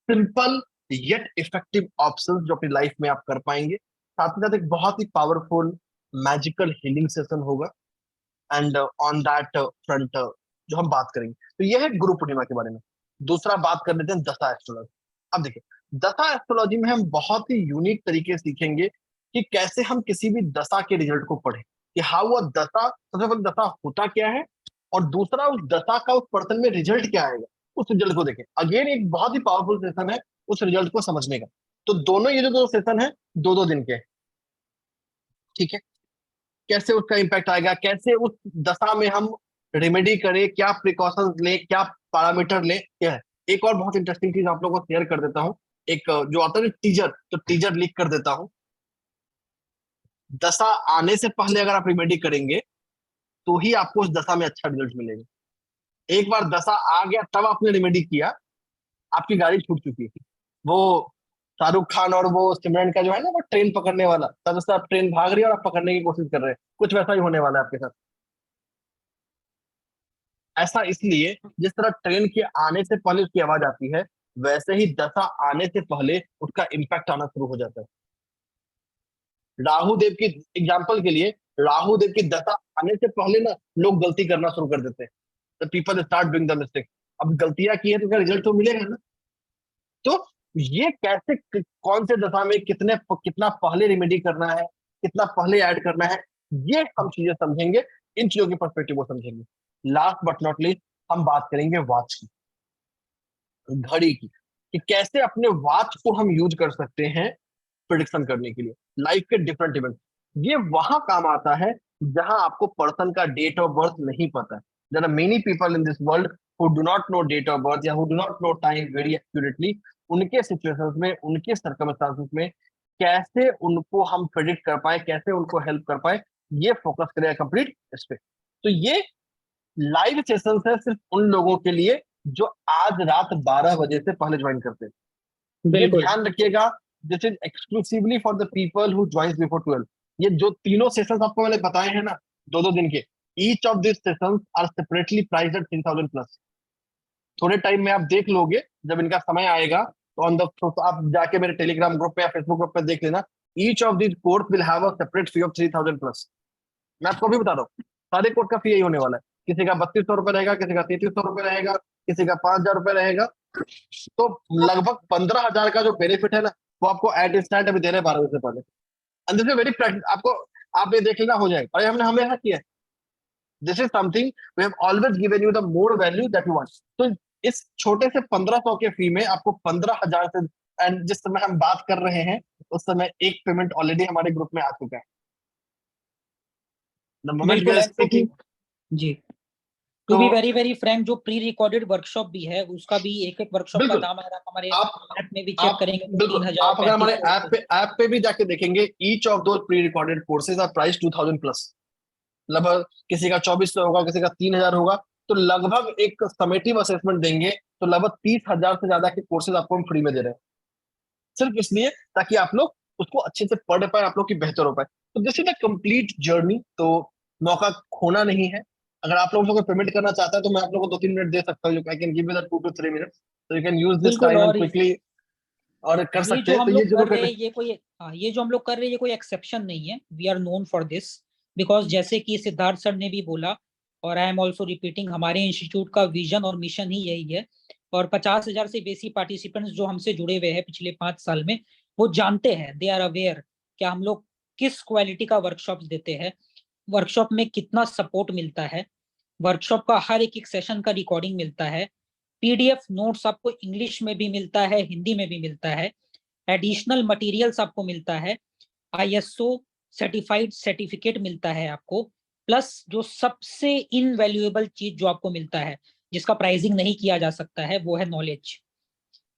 simple yet effective options जो अपनी लाइफ में आप कर पाएंगे। साथ ही साथ एक बहुत ही पावरफुल मैजिकल हीलिंग सेशन होगा। एंड ऑन दैट फ्रंट जो हम बात करेंगे, तो यह है गुरु पूर्णिमा के बारे में। दूसरा बात कर लेते हैं दशा एस्ट्रोलॉजी। अब देखिए, दशा एस्ट्रोलॉजी में हम बहुत ही यूनिक तरीके से सीखेंगे कि कैसे हम किसी भी दशा के रिजल्ट को पढ़ें, कि हाँ वो दशा, सबसे पहले दशा होता क्या है, और दूसरा उस दशा का उस पर्सन में रिजल्ट क्या आएगा, उस रिजल्ट को देखें। अगेन एक बहुत ही पावरफुल सेशन है उस रिजल्ट को समझने का। तो दोनों ये जो 2 सेशन है 2-2 दिन के, ठीक है। कैसे उसका इम्पैक्ट आएगा, कैसे उस दशा में हम रेमेडी करें, क्या प्रिकॉशंस लें, क्या पैरामीटर लें, क्या है। एक और बहुत इंटरेस्टिंग चीज आप लोगों को शेयर कर देता हूँ। एक जो आता है टीजर, तो टीजर लिख कर देता हूँ। दशा आने से पहले अगर आप रेमेडी करेंगे तो ही आपको उस दशा में अच्छा रिजल्ट मिलेगा। एक बार दशा आ गया तब आपने रेमेडी किया, आपकी गाड़ी छूट चुकी थी। वो शाहरुख खान और वो सिमरन का जो है ना, वो ट्रेन पकड़ने वाला, तब से आप ट्रेन भाग रही है और आप पकड़ने की कोशिश कर रहे हैं, कुछ वैसा ही होने वाला है आपके साथ। ऐसा इसलिए, जिस तरह ट्रेन के आने से पहले उसकी आवाज आती है, वैसे ही दशा आने से पहले उसका इम्पैक्ट आना शुरू हो जाता है। राहु देव की एग्जाम्पल के लिए, राहु देव की दशा आने से पहले ना लोग गलती करना शुरू कर देते हैं, people start doing the mistake. अब गलतियां की है तो उसका रिजल्ट तो मिलेगा ना। तो ये कैसे, कौन से दशा में कितना पहले रेमेडी करना है, कितना पहले ऐड करना है, ये हम चीजें समझेंगे, इन चीजों के पर्सपेक्टिव को समझेंगे। लास्ट बट नॉट लीस्ट हम बात करेंगे वॉच की, घड़ी की, कि कैसे अपने वॉच को हम यूज कर सकते हैं प्रिडिक्शन करने के लिए लाइफ के डिफरेंट इवेंट। ये वहां काम आता है जहां आपको पर्सन का डेट ऑफ बर्थ नहीं पता है। There are many people in this world who do not know date of birth या who do not know time very accurately. उनके सिचुएशंस में, उनके सर्कमस्टांसेस में कैसे उनको हम प्रेडिक्ट कर पाए, कैसे उनको हेल्प कर पाए, ये फोकस करेगा कंप्लीट इस पे। तो ये लाइव सेशंस है सिर्फ उन लोगों के लिए जो आज रात 12 बजे से पहले ज्वाइन करते हैं। ये बिल्कुल ध्यान रखिएगा, this is exclusively for the people who joins before 12। ये जो तीनों सेशंस आपको मैंने बताए हैं ना, 2-2 दिन के, each of this sessions are separately priced at 3000 plus. थोड़े टाइम में आप देख लोगे, जब इनका समय आएगा तो ऑन द, आप जाके मेरे टेलीग्राम ग्रुप पे या फेसबुक ग्रुप पे देख लेना, each of this course will have a separate fee of 3000 plus. मैं आपको भी बता रहा हूँ, सारे कोर्स का फी यही होने वाला है। किसी का 3200 रुपये रहेगा, किसी का 3300 रुपये रहेगा, किसी का 5000 रुपये रहेगा। तो लगभग 15,000 का जो बेनिफिट है ना, वो आपको एट इंस्टेंट अभी दे रहे हैं 12 बजे से पहले। And this is very practice, आपको आप ये देख लेना हो जाएगा। और ये हमने हमेशा किया है। This is something we have always given you the more value that you want. तो इस छोटे से 1500 के फी में आपको 15,000 से, एंड जिस समय हम बात कर रहे हैं उस समय एक पेमेंट ऑलरेडी हमारे ग्रुप में आ चुका है। The moment we बिल्कुल are है, speaking, जी। टू बी तो वेरी फ्रैंक, जो प्री रिकॉर्डेड वर्कशॉप भी है उसका भी एक वर्कशॉप का बिल्कुल दाम अगर आप हमारे आप ऐप में भी चेक आप करेंगे तो बिल्कुल 3,000, आप अगर हमारे 3,500। ऐप पे भी जाके देखेंगे, ईच ऑफ दो pre recorded courses are price 2000 plus. लगभग किसी का 2400 होगा, किसी का 3000 होगा। तो लगभग एक समेटिव असेसमेंट देंगे तो लगभग 30,000 से ज्यादा के कोर्सेज आपको हम फ्री में दे रहे हैं, सिर्फ इसलिए ताकि आप लोग उसको अच्छे से पढ़ पाए, आप लोग की बेहतर हो पाए। तो this is the complete journey. तो मौका खोना नहीं है। अगर आप लोगों को पेमेंट करना चाहता है तो मैं आप लोगों को 2-3 मिनट दे सकता हूँ। I can give you the 2 to 3 minutes, so you can use this बिल्कुल। time and और quickly और कर ये सकते जो हैं। तो हम ये लोग जरूर कर रहे कर। हैं ये कोई, हाँ, ये जो हम लोग कर रहे हैं ये कोई एक्सेप्शन नहीं है। We are known for this because जैसे कि सिद्धार्थ सर ने भी बोला और आई एम ऑल्सो रिपीटिंग, हमारे इंस्टीट्यूट का विजन और मिशन ही यही है। और 50,000 से बेसी पार्टिसिपेंट्स जो हमसे जुड़े हुए हैं पिछले 5 साल में, वो जानते हैं, दे आर अवेयर कि हम लोग किस क्वालिटी का वर्कशॉप देते हैं, वर्कशॉप में कितना सपोर्ट मिलता है, वर्कशॉप का हर एक एक सेशन का रिकॉर्डिंग मिलता है, पीडीएफ नोट्स आपको इंग्लिश में भी मिलता है, हिंदी में भी मिलता है, एडिशनल मटेरियल्स आपको मिलता है, आईएसओ सर्टिफाइड सर्टिफिकेट मिलता है आपको, प्लस जो सबसे इनवैल्यूएबल चीज जो आपको मिलता है, जिसका प्राइसिंग नहीं किया जा सकता है, वो है नॉलेज।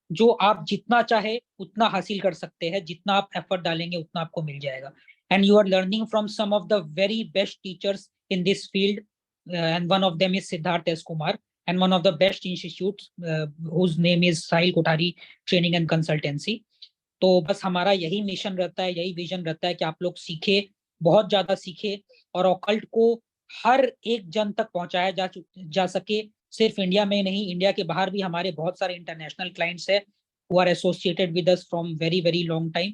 जो आप जितना चाहे उतना हासिल कर सकते हैं, जितना आप एफर्ट डालेंगे उतना आपको मिल जाएगा। And you are learning from some of the very best teachers in this field, and one of them is Siddharth S Kumar, and one of the best institutes whose name is Sahil Kothari Training and Consultancy। तो बस हमारा यही मिशन रहता है, यही विजन रहता है कि आप लोग सीखे, बहुत ज्यादा सीखे, और ऑकल्ट को हर एक जन तक पहुंचाया जा सके। सिर्फ इंडिया में नहीं, इंडिया के बाहर भी हमारे बहुत सारे इंटरनेशनल क्लाइंट्स है who are associated with us from very long time.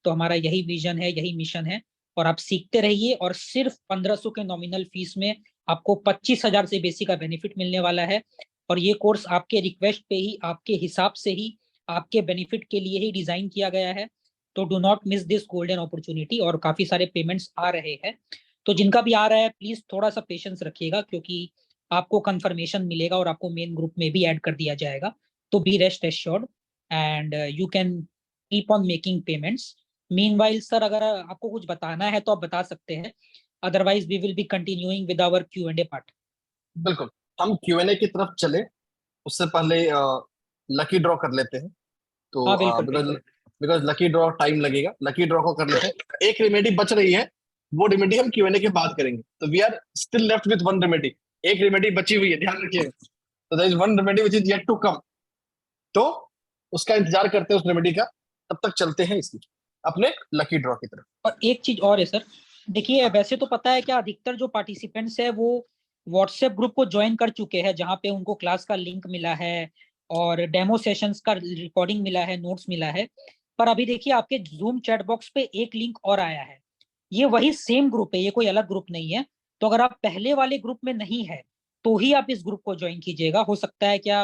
तो हमारा यही विजन है, यही मिशन है। और आप सीखते रहिए, और सिर्फ 1500 के नॉमिनल फीस में आपको 25,000 से बेसी का बेनिफिट मिलने वाला है। और ये कोर्स आपके रिक्वेस्ट पे ही, आपके हिसाब से ही, आपके बेनिफिट के लिए ही डिजाइन किया गया है। तो do not miss this golden opportunity. और काफी सारे पेमेंट्स आ रहे हैं, तो जिनका भी आ रहा है प्लीज थोड़ा सा पेशेंस रखिएगा, क्योंकि आपको कंफर्मेशन मिलेगा और आपको मेन ग्रुप में भी ऐड कर दिया जाएगा। तो be rest assured and you can keep on making payments. Meanwhile sir, अगर आपको कुछ बताना है तो आप बता सकते हैं, otherwise we will be continuing with our Q&A part. बिल्कुल, हम Q&A की तरफ चले उससे पहले लकी ड्रॉ कर लेते हैं। तो हाँ बिल्कुल बिकॉज बिल्कुल। बिकॉज लकी ड्रॉ टाइम लगेगा, लकी ड्रॉ को कर लेते हैं। एक रेमेडी बच रही है, वो रेमेडी हम Q&A के बाद करेंगे। तो we are still left with one remedy. एक रेमेडी बची हुई है, ध्यान रखिएगा। तो there is one remedy which is yet to come. तो उसका इंतजार करते हैं, उस रेमेडी का। तब तक चलते हैं इसकी अपने लकी ड्रॉ की तरफ। और एक चीज और है सर, देखिए वैसे तो पता है क्या, अधिकतर जो पार्टिसिपेंट्स है वो व्हाट्सएप ग्रुप को ज्वाइन कर चुके हैं, जहाँ पे उनको क्लास का लिंक मिला है और डेमो सेशंस का रिकॉर्डिंग मिला है, नोट्स मिला है। पर अभी देखिए आपके जूम चैट बॉक्स पे एक लिंक और आया है। ये वही सेम ग्रुप है, ये कोई अलग ग्रुप नहीं है। तो अगर आप पहले वाले ग्रुप में नहीं है तो ही आप इस ग्रुप को ज्वाइन कीजिएगा। हो सकता है क्या,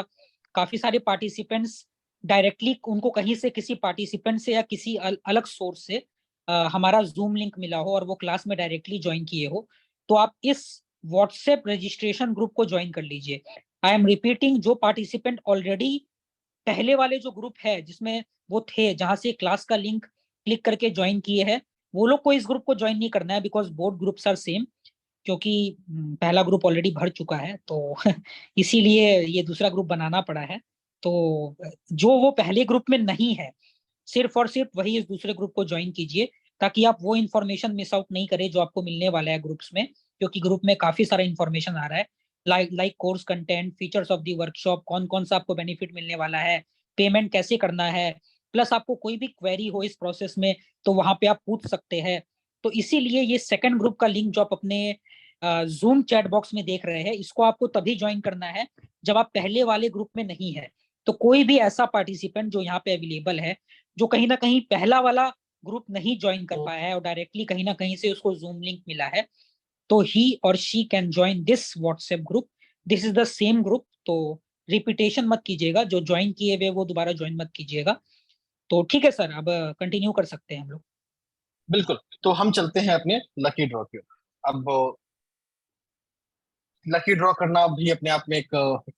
काफी सारे पार्टिसिपेंट्स डायरेक्टली उनको कहीं से, किसी पार्टिसिपेंट से या किसी अलग सोर्स से हमारा जूम लिंक मिला हो और वो क्लास में डायरेक्टली ज्वाइन किए हो, तो आप इस व्हाट्सएप रजिस्ट्रेशन ग्रुप को ज्वाइन कर लीजिए। आई एम रिपीटिंग, जो पार्टिसिपेंट ऑलरेडी पहले वाले जो ग्रुप है जिसमें वो थे, जहां से क्लास का लिंक क्लिक करके ज्वाइन किए हैं, वो लोग को इस ग्रुप को ज्वाइन नहीं करना है, because both groups are same. क्योंकि पहला ग्रुप ऑलरेडी भर चुका है, तो इसीलिए ये दूसरा ग्रुप बनाना पड़ा है। तो जो वो पहले ग्रुप में नहीं है, सिर्फ और सिर्फ वही इस दूसरे ग्रुप को ज्वाइन कीजिए, ताकि आप वो इन्फॉर्मेशन मिस आउट नहीं करें जो आपको मिलने वाला है ग्रुप्स में। क्योंकि ग्रुप में काफी सारा इन्फॉर्मेशन आ रहा है, like course content, features of the workshop, कौन कौन सा आपको बेनिफिट मिलने वाला है, पेमेंट कैसे करना है, प्लस आपको कोई भी क्वेरी हो इस प्रोसेस में तो वहां पे आप पूछ सकते हैं। तो इसीलिए ये सेकंड ग्रुप का लिंक जो आप अपने जूम चैट बॉक्स में देख रहे हैं, इसको आपको तभी ज्वाइन करना है जब आप पहले वाले ग्रुप में नहीं है। तो कोई भी ऐसा पार्टिसिपेंट जो यहाँ पे अवेलेबल है, जो कहीं ना कहीं पहला वाला ग्रुप नहीं ज्वाइन कर पाया है और डायरेक्टली कहीं ना कहीं से उसको जूम लिंक मिला है, तो he or she can join this WhatsApp group. This is the same group. तो रिपीटेशन मत कीजिएगा, जो ज्वाइन किए हुए वो दोबारा ज्वाइन मत कीजिएगा। तो ठीक है सर, अब कंटिन्यू कर सकते हैं हम लोग। बिल्कुल, तो हम चलते हैं अपने लकी ड्रॉ की ओर। अब लकी ड्रॉ करना भी अपने आप में एक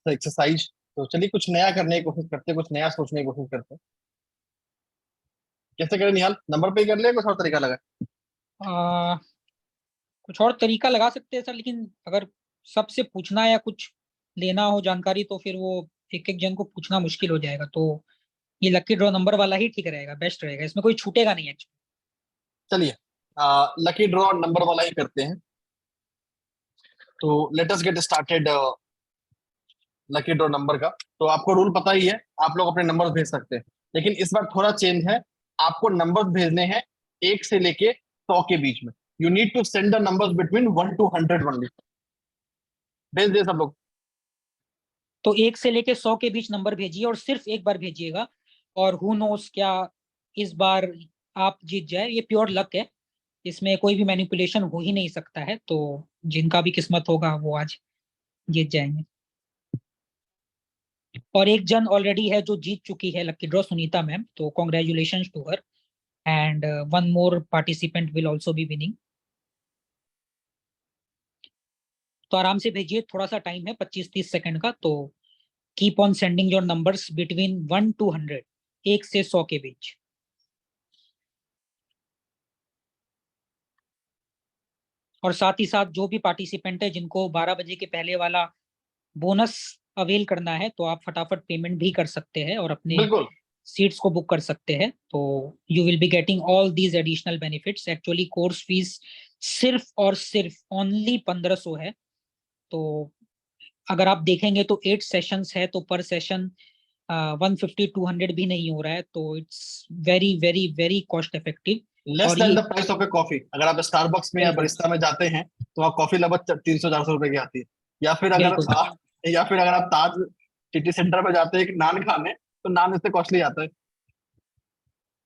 एक्सरसाइज, तो चलिए कुछ नया करने की कोशिश करते हैं, कुछ नया सोचने की कोशिश करते हैं। कैसे करें निहाल, नंबर पे ही कर ले, कुछ और तरीका लगा? कुछ और तरीका लगा सकते हैं सर, लेकिन अगर सबसे पूछना या कुछ लेना हो जानकारी तो फिर वो एक एक जन को पूछना मुश्किल हो जाएगा। तो ये लकी ड्रॉ नंबर वाला ही ठीक रहेगा, बेस्ट रहेगा, इसमें कोई छूटेगा नहीं एक्चुअली। चलिए लकी ड्रॉ नंबर वाला ही करते हैं। तो लेट अस get started lucky draw number का। तो आपको रूल पता ही है, आप लोग अपने नंबर भेज सकते हैं, लेकिन इस बार थोड़ा चेंज है। आपको नंबर भेजने हैं 1 से लेके 100 के बीच में। You need to send the numbers between 1 to 100 only. भेज दे सब लोग। तो 1 से लेके 100 के बीच नंबर भेजिए और सिर्फ एक बार भेजिएगा, और हु नोस क्या इस बार आप जीत जाए। ये प्योर लक है, इसमें कोई भी मैनिपुलेशन हो ही नहीं सकता है। तो जिनका भी किस्मत होगा वो आज जीत जाएंगे। और एक जन ऑलरेडी है जो जीत चुकी है लकी ड्रॉ, सुनीता मैम, तो congratulation to her, and one more participant will also be winning. तो आराम से भेजिए, थोड़ा सा टाइम है 25-30 सेकंड का। तो keep on sending your numbers between 1 to 100, 1 से 100 के बीच। और साथ ही साथ जो भी पार्टिसिपेंट है जिनको 12 बजे के पहले वाला बोनस अवेल करना है, तो आप फटाफट पेमेंट भी कर सकते हैं और अपने बिल्कुल सीट्स को बुक कर सकते हैं। तो you will be getting all these additional benefits. Actually course fees सिर्फ और सिर्फ ओनली 1500 है। तो अगर आप देखेंगे तो 8 सेशंस है, तो पर सेशन 150-200 भी नहीं हो रहा है। तो it's very very very cost effective. Less और देन ये the price of A coffee. अगर आप स्टारबक्स में या बिल्कुल बरिस्ता में जाते हैं तो वहाँ कॉफी लगभग 300-400 रुपए की आती है। या फिर अगर बिल्कुल। आप या फिर अगर आप ताज सिटी सेंटर में जाते हैं एक नान खाने, तो नान इससे कॉस्टली आता है।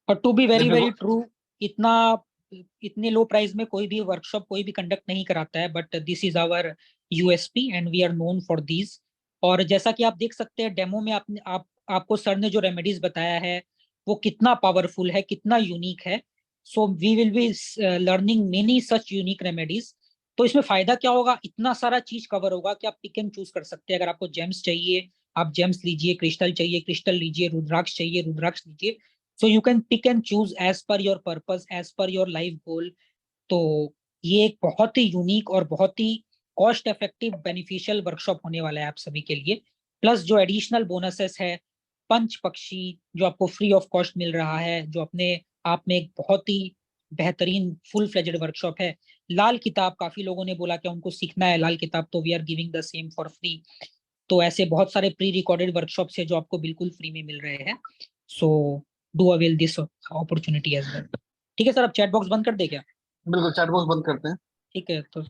और टू बी वेरी देखने वेरी को ट्रू, इतना इतने लो प्राइस में कोई भी वर्कशॉप कोई भी कंडक्ट नहीं कराता है, but this is our USP and we are known for these. और जैसा कि आप देख सकते हैं डेमो में, आपको सर ने जो रेमेडीज बताया है वो कितना पावरफुल है, कितना यूनिक है। So we will be learning many such unique remedies. तो इसमें फायदा क्या होगा, इतना सारा चीज कवर होगा कि आप पिक एंड चूज कर सकते हैं। अगर आपको जेम्स चाहिए आप जेम्स लीजिए, क्रिस्टल चाहिए क्रिस्टल लीजिए, रुद्राक्ष चाहिए रुद्राक्ष लीजिए। So you can pick and choose as per your purpose, as per your life goal. तो ये एक बहुत ही यूनिक और बहुत ही कॉस्ट इफेक्टिव बेनिफिशियल वर्कशॉप होने वाला है आप सभी के लिए। प्लस जो एडिशनल बोनसेस है, पंच पक्षी जो आपको फ्री ऑफ कॉस्ट मिल रहा है, जो अपने आप में एक बहुत ही बेहतरीन फुल फ्लेजेड वर्कशॉप है। लाल किताब, काफी लोगों ने बोला कि उनको सीखना है लाल किताब, तो we are giving the same for free. तो ऐसे बहुत सारे प्री रिकॉर्डेड वर्कशॉप्स है जो आपको बिल्कुल फ्री में मिल रहे हैं। So do avail this opportunity as well. ठीक है सर, अब चैट बॉक्स बंद कर दे क्या? बिल्कुल, चैट बॉक्स बंद करते हैं। ठीक है, तो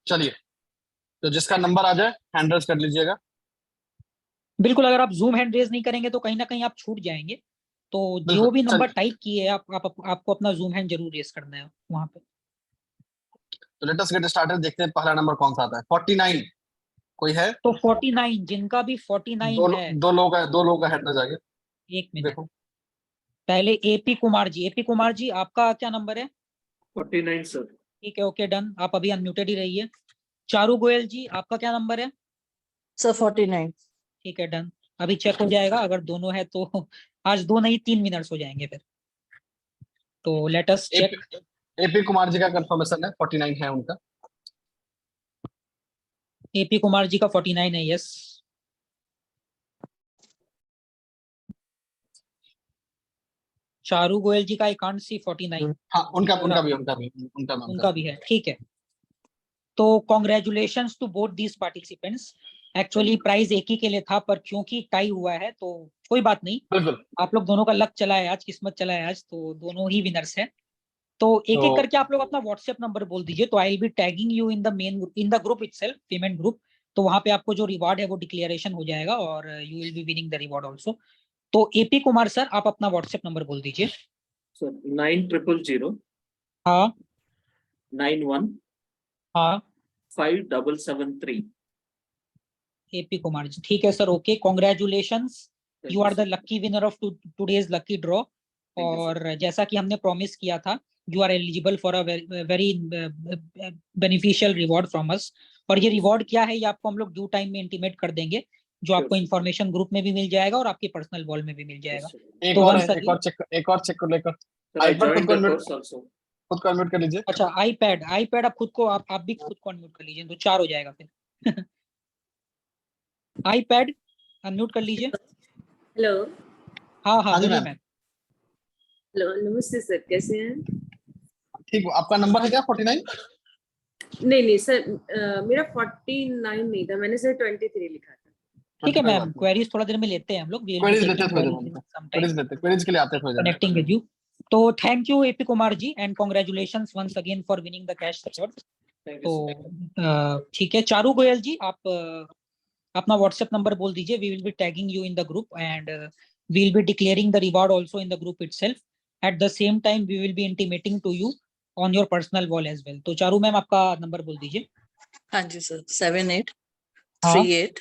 चलिए, तो जिसका नंबर आ जाए हैंड रेज कर लीजिएगा। बिल्कुल, अगर आप जूम हैंड रेज नहीं करेंगे तो कहीं ना कहीं आप छूट जाएंगे। तो जो बिल्कुल भी नंबर चलिए, टाइप किए हैं आपको अपना जूम हैंड जरूर रेज करना है वहां पे। तो लेट अस गेट स्टार्टेड। देखते हैं पहला नंबर कौन सा आता है। 49 कोई है? तो 49, जिनका भी 49 है, दो लोग है, 2 लोग का हैंड रेज आ गया। एक मिनट। देखो, पहले एपी कुमार जी, एपी कुमार जी आपका क्या नंबर है? 49 सर। ठीक है, ओके डन, आप अभी अनम्यूटेड ही रहिए। चारू गोयल जी आपका क्या नंबर है? सर 49। ठीक है डन, अभी चेक हो जाएगा, अगर दोनों है तो आज 2 नहीं 3 विनर्स हो जाएंगे फिर। तो let us check. A P Kumar ji का कंफर्मेशन है, 49 है उनका। एपी कुमार जी का 49 है, यस। चारू गोयल जी का आई कांट सी 49। हाँ, उनका उनका भी है, ठीक है। तो congratulations to both these participants. Actually prize एक ही के लिए था, पर क्योंकि टाई हुआ है तो कोई बात नहीं, बिल्कुल। आप लोग दोनों का लक चला है आज, किस्मत चला है आज, तो दोनों ही विनर्स है। तो एक एक करके आप लोग अपना व्हाट्सएप नंबर बोल दीजिए, तो I will be tagging you in the group itself, payment group. तो वहां पे आपको जो रिवॉर्ड है वो डिक्लेरेशन हो जाएगा और you will be winning the reward also. तो एपी कुमार सर, आप अपना व्हाट्सएप नंबर बोल दीजिए। सर 9000। हाँ हाँ 915773। एपी कुमार जी, ठीक है sir, okay, congratulations, you are the lucky winner of today's lucky draw. Thank you, sir. और जैसा कि हमने प्रॉमिस किया था, you are eligible for a very beneficial reward from us. और ये रिवॉर्ड क्या है, ये आपको हम लोग ड्यू टाइम में इंटीमेट कर देंगे, जो आपको sir. इन्फॉर्मेशन ग्रुप में भी मिल जाएगा और आपके पर्सनल वॉल में भी मिल जाएगा। एक तो और once है, एक और चेक कर लेकर Sir, I iPad joined खुद the को course also. खुद को अनम्यूट कर लीजिए। अच्छा, आईपैड आप खुद को, आप भी खुद को अनम्यूट कर लीजिए, तो 4 हो जाएगा फिर। आईपैड अनम्यूट कर लीजिए। हेलो। हाँ हाँ हाँ जी बोलिए मैम। मैम। हेलो, नमस्ते सर, कैसे हैं? ठीक, आपका नंबर है क्या 49? नहीं सर, मेरा 49 नहीं था, मैंने सर 23 लिखा था। ठीक है कोई मैम, बात नहीं। क्वेरीज थोड़ा देर में लेते हैं हम लोग, क्वेरीज लेते हैं थोड़ी देर में, क्वेरीज के लिए आते हैं थोड़ी देर में। Connecting with you. तो thank you A P Kumar ji and congratulations once again for winning the cash award. Thank you, sir. तो ठीक है, चारू गोयल जी, आप अपना व्हाट्सएप नंबर बोल दीजिए, we will be tagging you in the group and we will be declaring the reward also in the group itself. At the same time we will be intimating to you on your personal wall as well. तो चारू मैम, आपका नंबर बोल दीजिए। हाँ जी सर, 7838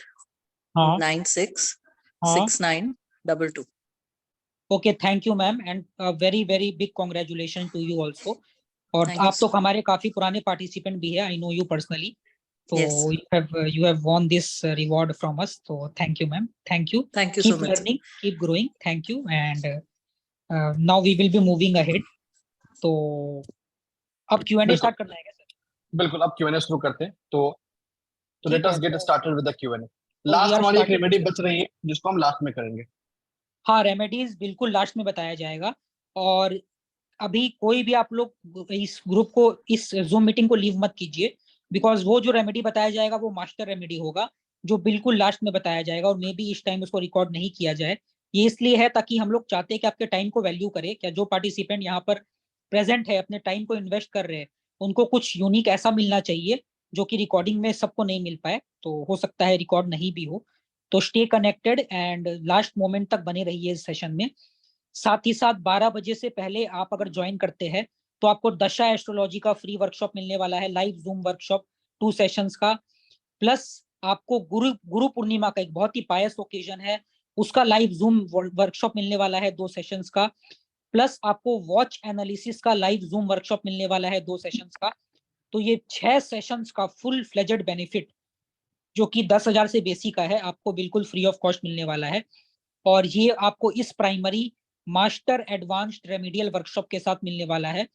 हाँ 966922। Okay, thank you ma'am and very very big congratulation to you also. और Thank you, आप तो sir. हमारे काफी पुराने पार्टिसिपेंट भी है, आई नो यू पर्सनली, तो Yes, sir. you have won this reward from us, so thank you ma'am, thank you, Thank you keep so much. learning, keep growing, thank you and now we will be moving ahead। तो अब Q&A बिल्कुल। स्टार्ट करना है क्या सर? बिल्कुल, अब Q&A शुरू करते हैं। तो ठीक लेट है, अस गेट तो started with the Q&A। we last are हमारी एक starting रेमेडी with- बच रही है जिसको हम लास्ट में करेंगे। हाँ, रेमेडीज बिल्कुल लास्ट में बताया जाएगा। और अभी कोई भी आप लोग इस ग्रुप को, इस जूम मीटिंग को लीव मत कीजिए, बिकॉज वो जो रेमेडी बताया जाएगा वो मास्टर रेमेडी होगा, जो बिल्कुल लास्ट में बताया जाएगा और मे बी इस टाइम उसको रिकॉर्ड नहीं किया जाए। ये इसलिए है ताकि हम लोग चाहते हैं कि आपके टाइम को वैल्यू करे, क्या जो पार्टिसिपेंट यहाँ पर प्रेजेंट है, अपने टाइम को इन्वेस्ट कर रहे हैं, उनको कुछ यूनिक ऐसा मिलना चाहिए जो कि रिकॉर्डिंग में सबको नहीं मिल पाए। तो हो सकता है रिकॉर्ड नहीं भी हो, तो stay connected and last moment तक बने रहिए इस सेशन में। साथ ही साथ 12 बजे से पहले आप अगर ज्वाइन करते हैं तो आपको दशा एस्ट्रोलॉजी का फ्री वर्कशॉप मिलने वाला है, लाइव जूम वर्कशॉप 2 सेशंस का, प्लस आपको गुरु पूर्णिमा का एक बहुत ही पायस ओकेजन है, उसका लाइव जूम वर्कशॉप मिलने वाला है 2 सेशंस का, प्लस आपको वॉच एनालिसिस का लाइव जूम वर्कशॉप मिलने वाला है 2 सेशंस का। तो ये 6 सेशंस का फुल फ्लेजेड बेनिफिट, जो कि 10,000 से बेसी का है, आपको बिल्कुल फ्री ऑफ कॉस्ट मिलने वाला है। और ये आपको इस primary master advanced remedial workshop के साथ मिलने वाला है,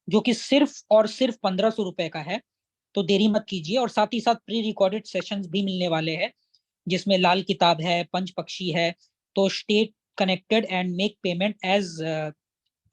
जो कि सिर्फ और सिर्फ 1500 रुपए का है। तो देरी मत कीजिए। और साथ ही साथ प्री रिकॉर्डेड सेशंस भी मिलने वाले हैं, जिसमें लाल किताब है, पंच पक्षी है। तो stay connected and make payment as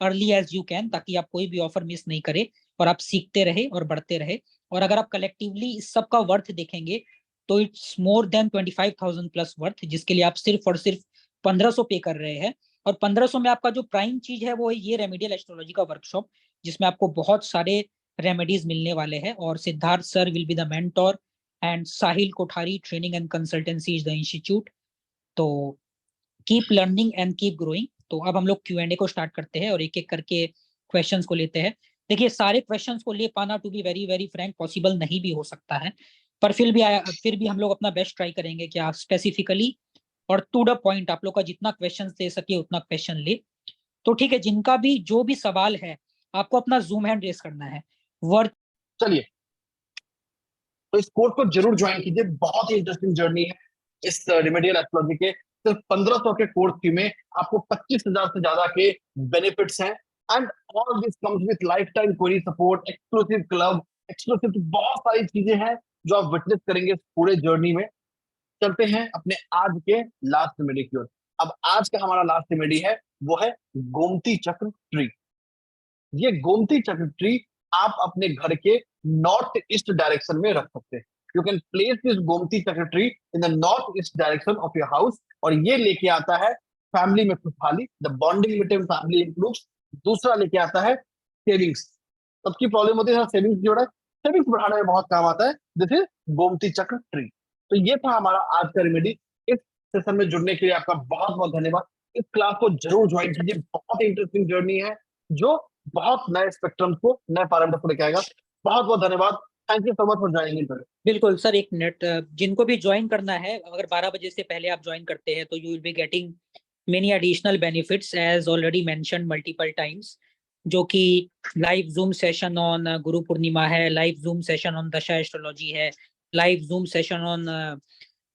early as you can, ताकि आप कोई भी ऑफर मिस नहीं करे और आप सीखते रहे और बढ़ते रहे। और अगर आप कलेक्टिवली इस सब का वर्थ देखेंगे तो it's more than 25,000 plus worth, जिसके लिए आप सिर्फ और सिर्फ 1500 पे कर रहे हैं। और 1500 में आपका जो प्राइम चीज है वो है ये रेमेडियल एस्ट्रोलॉजी का वर्कशॉप, जिसमें आपको बहुत सारे रेमेडीज मिलने वाले हैं। और Siddharth sir will be the mentor and Sahil Kothari training and consultancy is the institute. तो keep learning and keep growing. तो अब हम लोग Q&A को स्टार्ट करते हैं और एक एक करके क्वेश्चंस को लेते हैं। देखिए, सारे क्वेश्चंस को ले पाना to be very very frank possible नहीं भी हो सकता है, पर फिर भी हम लोग अपना बेस्ट ट्राई करेंगे कि आप स्पेसिफिकली और टू द पॉइंट आप लोग का जितना क्वेश्चन ले सके उतना क्वेश्चन ले। तो ठीक है, जिनका भी जो भी सवाल है आपको अपना जूम हैंड रेस करना है। वर्ड चलिए, तो इस कोर्स को जरूर ज्वाइन कीजिए, बहुत ही इंटरेस्टिंग जर्नी है। इस रेमेडियल एस्ट्रोलॉजी के सिर्फ 1500 के कोर्स फी में आपको 25,000 से ज्यादा के बेनिफिट्स हैं। And all this comes with life time query support, exclusive club, exclusive बहुत सारी चीजें हैं जो आप विटनेस करेंगे इस पूरे जर्नी में। चलते हैं अपने आज के लास्ट रेमेडी की ओर। अब आज का हमारा लास्ट रेमेडी है, वो है गोमती चक्र ट्री। ये गोमती चक्र ट्री आप अपने घर के नॉर्थ ईस्ट डायरेक्शन में रख सकते हैं। You can place this Gomti chakra tree in the north east direction of your house, और ये लेके आता है फैमिली में खुशहाली, the bonding between family improves. दूसरा लेके आता है सेविंग्स। सबकी प्रॉब्लम होती है सेविंग्स जोड़ा, सेविंग्स बढ़ाने में बहुत काम आता है। This is Gomti chakra tree. तो ये था हमारा आज का रेमेडी। इस सेशन में जुड़ने के लिए आपका बहुत बहुत धन्यवाद। इस क्लास को जरूर ज्वाइन कीजिए, बहुत इंटरेस्टिंग जर्नी है जो बहुत नए स्पेक्ट्रम को, नए पैरामीटर को लेके आएगा। बहुत बहुत धन्यवाद। Thank you so much for joining in. बिल्कुल सर, एक मिनट, जिनको भी ज्वाइन करना है, अगर 12 बजे से पहले आप ज्वाइन करते हैं तो you will be getting many additional benefits as already mentioned multiple times, जो कि live Zoom session on Guru Purnima है, live Zoom session on dasha astrology है, live Zoom session on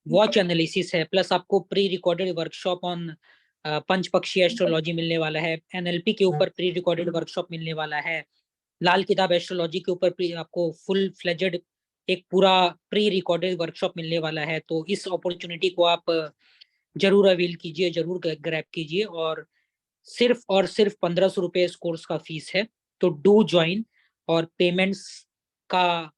watch analysis है, प्लस आपको प्री रिकॉर्डेड वर्कशॉप ऑन पंचपक्षीय एस्ट्रोलॉजी मिलने वाला है, एनएलपी के ऊपर प्री रिकॉर्डेड वर्कशॉप मिलने वाला है, लाल किताब एस्ट्रोलॉजी के ऊपर आपको फुल फ्लेजेड एक पूरा प्री रिकॉर्डेड वर्कशॉप मिलने वाला है। तो इस अपॉर्चुनिटी को आप जरूर अवेल कीजिए, जरूर ग्रैब कीजिए, और सिर्फ 1500 रुपए इस कोर्स का फीस है। तो डू ज्वाइन, और पेमेंट्स का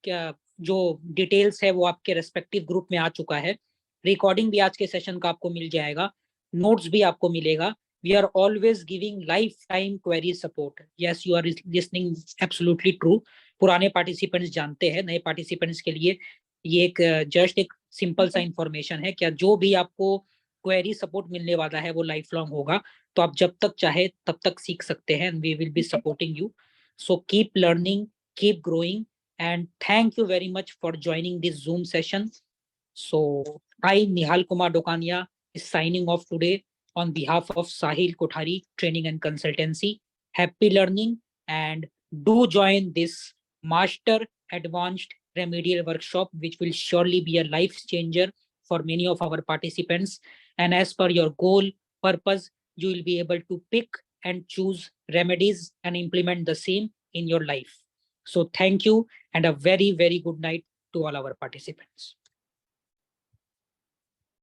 क्या जो डिटेल्स है वो आपके रेस्पेक्टिव ग्रुप में आ चुका है। रिकॉर्डिंग भी आज के सेशन का आपको मिल जाएगा, नोट्स भी आपको मिलेगा। We are always giving life time query support. Yes, you are listening absolutely true. पुराने पार्टिसिपेंट्स जानते हैं, नए पार्टिसिपेंट्स के लिए ये एक जस्ट एक सिंपल सा इंफॉर्मेशन है। क्या जो भी आपको क्वेरी सपोर्ट मिलने वाला है वो लाइफ लॉन्ग होगा, तो आप जब तक चाहे तब तक सीख सकते हैं। We will be supporting you, so keep learning, keep growing, and thank you very much for joining this Zoom session. So I, Nihal Kumar Dokania, is signing off today on behalf of Sahil Kothari Training and Consultancy. Happy learning, and do join this Master Advanced Remedial Workshop, which will surely be a life changer for many of our participants. And as per your goal, purpose, you will be able to pick and choose remedies and implement the same in your life. So thank you, and a very, very good night to all our participants.